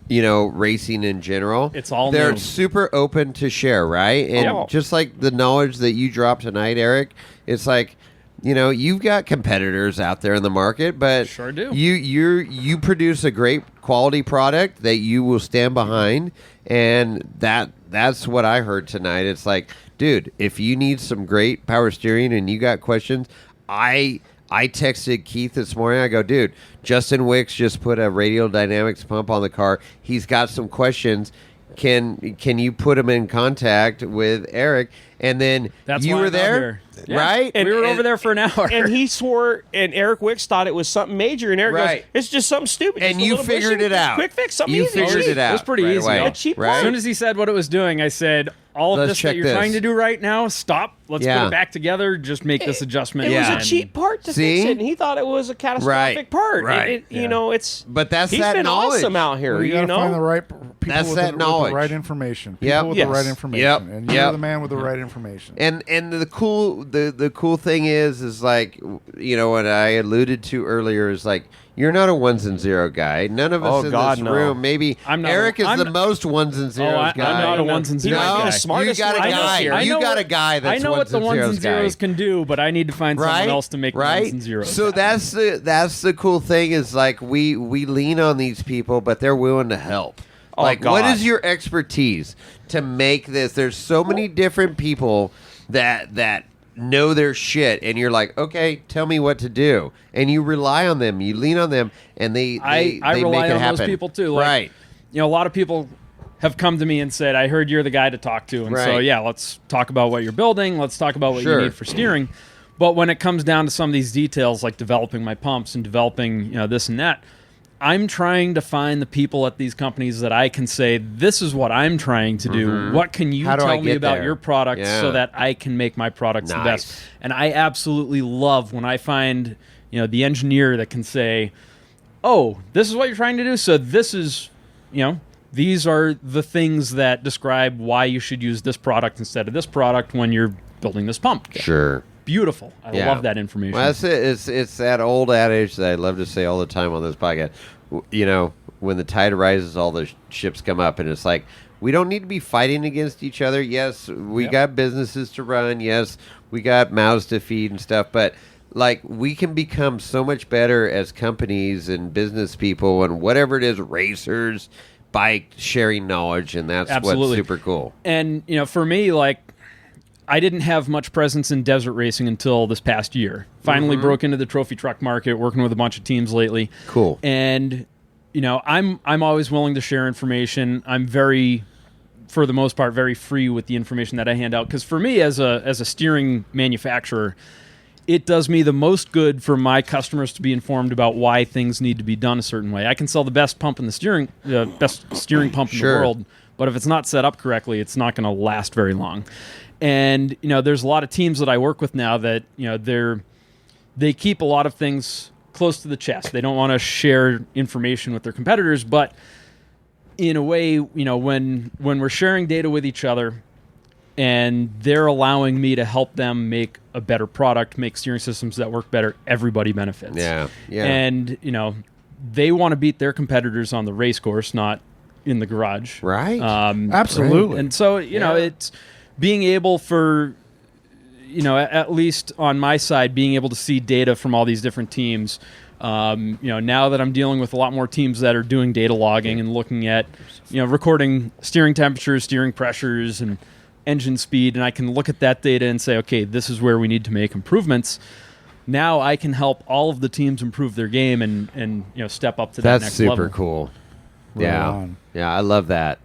racing in general. It's all they're new. super open to share, right? And Yeah. just like the knowledge that you dropped tonight, Eric, it's like you've got competitors out there in the market, but Sure do. You produce a great quality product that you will stand behind, and that's what I heard tonight. It's like, dude, if you need some great power steering and you got questions, I texted Keith this morning. I go, dude, Justin Wicks just put a Radial Dynamics pump on the car. He's got some questions. can you put him in contact with Eric? And then That's you why were I'm out there, here. Yeah. right? We were over there for an hour. And he swore, and Eric Wicks thought it was something major, and Eric Right. goes, "It's just something stupid." And just a you little figured bushing, it just out. Quick fix, something You easy. figured it out. It was pretty right easy. away, A cheap right? As soon as he said what it was doing, I said, all of Let's this check that you're this. trying to do right now, stop. Let's Yeah. put it back together. Just make this adjustment. It Yeah. was a cheap part to See? fix it, and he thought it was a catastrophic Right. part. Right. You know, it's. But that's he's that been knowledge. awesome out here. Well, you You got to find the know, right people That's with, that the, knowledge. with the right information. People Yep. with Yes. the right information. Yep. And you're Yep. the man with the right information. And the cool thing is like, you know, what I alluded to earlier is like, you're not a ones and zero guy. None of us Oh, in God, this no. room. Maybe I'm not Eric a- is I'm the not- most ones and zeros I'm guy. not a ones and He zeros might be guy. the smartest You got a one guy. here. You got a guy that's I know what the ones and zeros guy. can do, but I need to find someone else to make the right? ones and zeros. So that's the cool thing is like we lean on these people, but they're willing to help. Oh, Like, God. what is your expertise to make this? There's so many different people that know their shit, and you're like, okay, tell me what to do, and you rely on them, you lean on them, and they I make rely it on happen. those people too. Like, right? You know, a lot of people have come to me and said, "I heard you're the guy to talk to," and so Right. yeah, let's talk about what you're building. Let's talk about what Sure. you need for steering. But when it comes down to some of these details, like developing my pumps and developing this and that, I'm trying to find the people at these companies that I can say, this is what I'm trying to do. What can you How do I tell me get about there? your product Yeah. so that I can make my products the Nice. best? And I absolutely love when I find, the engineer that can say, oh, this is what you're trying to do. So this is, these are the things that describe why you should use this product instead of this product when you're building this pump. Sure. Beautiful. I Yeah. love that information. Well, that's it. It's that old adage that I love to say all the time on this podcast. You know, when the tide rises, all the ships come up, and it's like we don't need to be fighting against each other. Yes, we got businesses to run. Yes, we got mouths to feed and stuff, but like we can become so much better as companies and business people and whatever it is, racers, by sharing knowledge, and that's what's Absolutely. super cool. And, for me, like, I didn't have much presence in desert racing until this past year. Finally broke into the trophy truck market, working with a bunch of teams lately. Cool. And, I'm always willing to share information. I'm very, for the most part, very free with the information that I hand out. Because for me, as a steering manufacturer, it does me the most good for my customers to be informed about why things need to be done a certain way. I can sell the best pump in the best steering pump in the Sure. world, but if it's not set up correctly, it's not going to last very long. And there's a lot of teams that I work with now that they keep a lot of things close to the chest. They don't want to share information with their competitors, but in a way, when we're sharing data with each other, and they're allowing me to help them make a better product, make steering systems that work better, everybody benefits. Yeah. And, they want to beat their competitors on the race course, not in the garage. Right. Absolutely. And so, it's being able for, at least on my side, being able to see data from all these different teams. Now that I'm dealing with a lot more teams that are doing data logging and looking at, recording steering temperatures, steering pressures, and engine speed, and I can look at that data and say, okay, this is where we need to make improvements. Now I can help all of the teams improve their game and step up to that That's next super level. cool. Right Yeah. on. Yeah, I love that.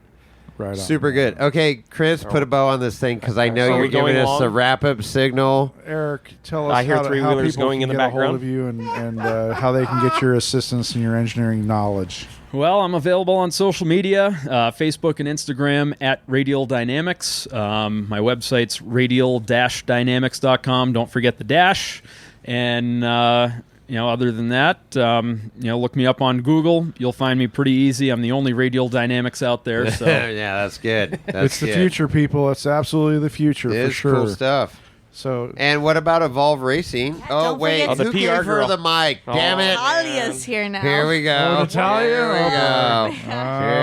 Right on. Super good. Okay, Chris, put a bow on this thing because I know Are you're we giving going us a long? wrap-up signal. Eric, tell us I hear how three-wheelers people going can in the get a hold background. of you and how they can get your assistance and your engineering knowledge. Well, I'm available on social media, Facebook and Instagram at Radial Dynamics. My website's radial-dynamics.com. Don't forget the dash. And, other than that, look me up on Google. You'll find me pretty easy. I'm the only Radial Dynamics out there. So Yeah, that's good. That's It's the good. future, people. It's absolutely the future It for is sure. cool stuff. So And what about Evolve Racing? Oh, don't wait. forget Oh, the Who PR gave her girl. the mic? Damn it. Natalia's here now. Here we go. Oh, Natalia? Here we Oh, go. boy.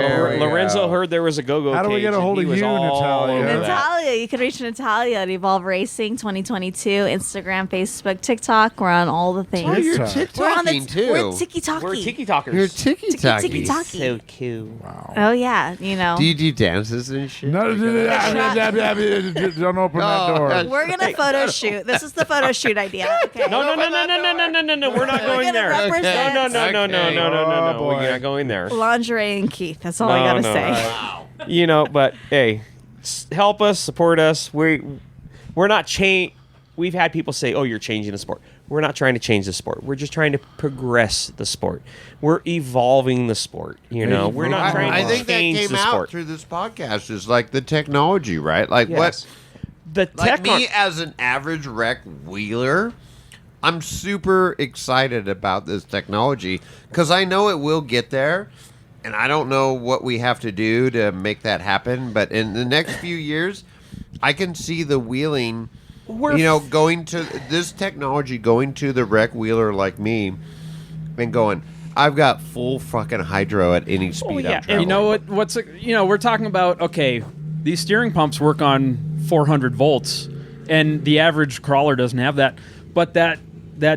Here we Lorenzo go. heard there was a go-go How do we cage, get a and hold he of was you, all Natalia? over that. Natalia, you can reach Natalia at Evolve Racing 2022, Instagram, Facebook, TikTok. We're on all the things. Oh, you're TikTok. We're on the TikToking, too. We're tiki-talkie. We're tiki-talkers. You're tiki-talkie. Tiki-talkie. So cute. Oh yeah, Do you do dances and shit? No, don't open that Oh, door. that's- We're gonna photo shoot. This is the photo shoot idea. Okay. No. We're not going gonna there. represent- No. Oh, boy. We're not going there. Lingerie and Keith. That's all I No, gotta no. say. Wow. But hey, help us, support us. We're not We've had people say, "Oh, you're changing the sport." We're not trying to change the sport. We're just trying to progress the sport. We're evolving the sport. We're not trying I to think that change came the out sport. through this podcast is like the technology, right? Like Yes. The like tech me as an average rec wheeler, I'm super excited about this technology because I know it will get there, and I don't know what we have to do to make that happen. But in the next few years, I can see the wheeling, going to this technology, going to the rec wheeler like me, and going, I've got full fucking hydro at any speed I'm traveling. You know what? We're talking about, okay, these steering pumps work on 400 volts, and the average crawler doesn't have that. But that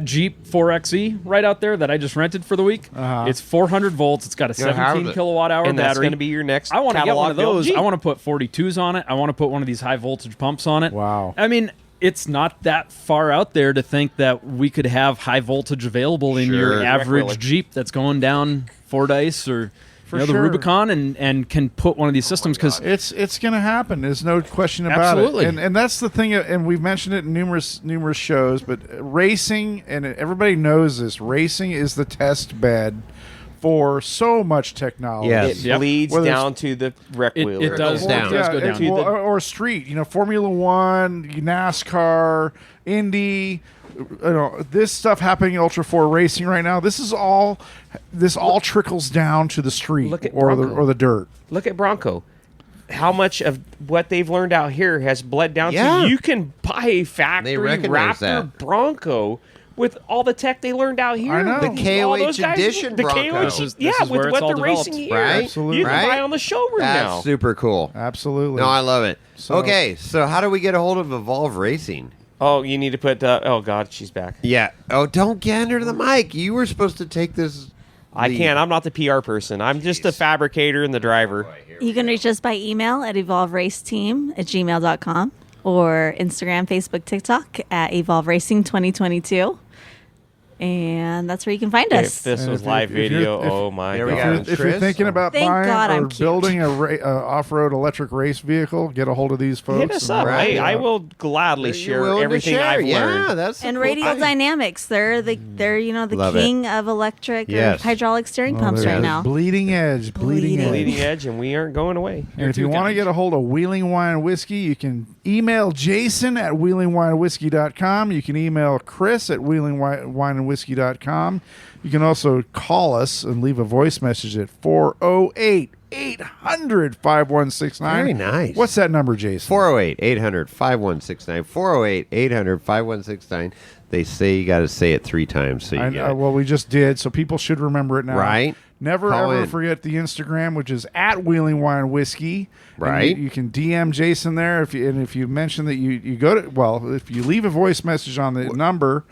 Jeep 4xe right out there that I just rented for the week, it's 400 volts. It's got a 17 kilowatt hour and battery. that's going to be your next. I want to get one of those. Jeep. I want to put 42s on it. I want to put one of these high voltage pumps on it. Wow. I mean, it's not that far out there to think that we could have high voltage available in your average Jeep that's going down Fordyce or the sure. Rubicon and can put one of these systems because it's going to happen. There's no question about Absolutely. it. And that's the thing. And we've mentioned it in numerous shows. But racing, and everybody knows this, racing is the test bed for so much technology. Yes. It bleeds Whether down to the rec wheeler. it does. down. It does go down. Or street. Formula One, NASCAR, Indy. This stuff happening in Ultra 4 racing right now. This all trickles down to the street Look at or Bronco. the dirt. Look at Bronco. How much of what they've learned out here has bled down Yeah. to you can buy a factory recognize Raptor that. Bronco with all the tech they learned out here. I know. The All KOH those guys- edition the Bronco. KOH, This is with where it's what all they're developed. racing here. Right? Absolutely. You can Right? buy on the showroom That's now. super cool. Absolutely. No, I love it. So- Okay, so how do we get a hold of Evolve Racing? Oh, you need to put. Oh God, she's back. Yeah. Oh, don't get under the mic. You were supposed to take this. I lead. can't. I'm not the PR person. I'm just the fabricator and the driver. You can reach us by email at evolveraceteam@gmail.com or Instagram, Facebook, TikTok at Evolve Racing 2022. And that's where you can find If us. this And was if you- live if you're- video, if- oh my There we God. go. If you're Chris? thinking about Thank buying God or I'm cute. building a off-road electric race vehicle, get a hold of these folks. Hit us up. Right. I will gladly You're share willing to everything share. I've Yeah, learned. that's And cool Radial thing. Dynamics, they're the Love it. king of electric Yes. or hydraulic steering pumps There it right is. now. Bleeding edge. Bleeding Leading edge, and we aren't going away. And if you want to get a hold of Wheeling Wine Whiskey, you can email Jason at wheelingwinewhiskey.com. You can email Chris at wheelingwineandwhiskey.com. You can also call us and leave a voice message at 408-800-5169. Very nice. What's that number, Jason? 408-800-5169. 408-800-5169. They say you got to say it 3 times. So you get it. Well, we just did, so people should remember it now. Right. Never Call ever in. forget the Instagram, which is at Wheeling Wine Whiskey. And Right. You can DM Jason there if you mention that you go to, well, if you leave a voice message on the number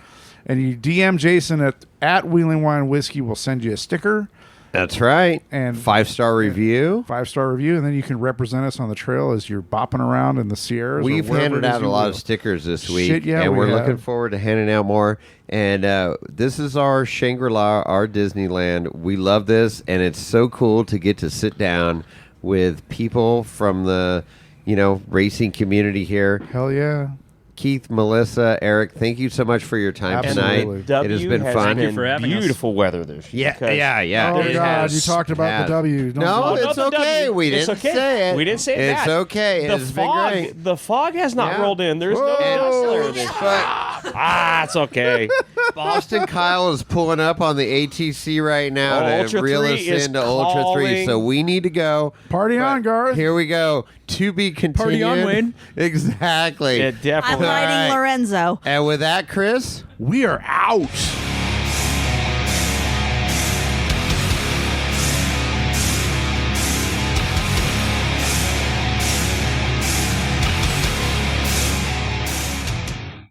and you DM Jason at Wheeling Wine Whiskey, we'll send you a sticker, That's right. And- 5-star review. 5-star review, and then you can represent us on the trail as you're bopping around in the Sierras. or We've wherever handed it is out a you lot will. of stickers this week, Shit, yeah, and we we're have. looking forward to handing out more. And this is our Shangri-La, our Disneyland. We love this, and it's so cool to get to sit down with people from the, racing community here. Hell yeah. Keith, Melissa, Eric, thank you so much for your time Absolutely. tonight. It has been fun. Thank you for having us. beautiful weather this year. Yeah. Oh, It God, has- you talked about has. the W. Don't No, do it's not the okay. W. We It's didn't okay. say it. We didn't say it's that. okay. The It's been fog, great. the fog has not Yeah. rolled in. There's no dust there. This it's okay. Boston Kyle is pulling up on the ATC right now to Ultra reel 3 us is into Ultra 3. calling. So we need to go. Party But on, Garth. Here we go. To be continued. Party on, Wayne. Exactly. It I'm definitely. lighting All right. Lorenzo. And with that, Chris, We are out.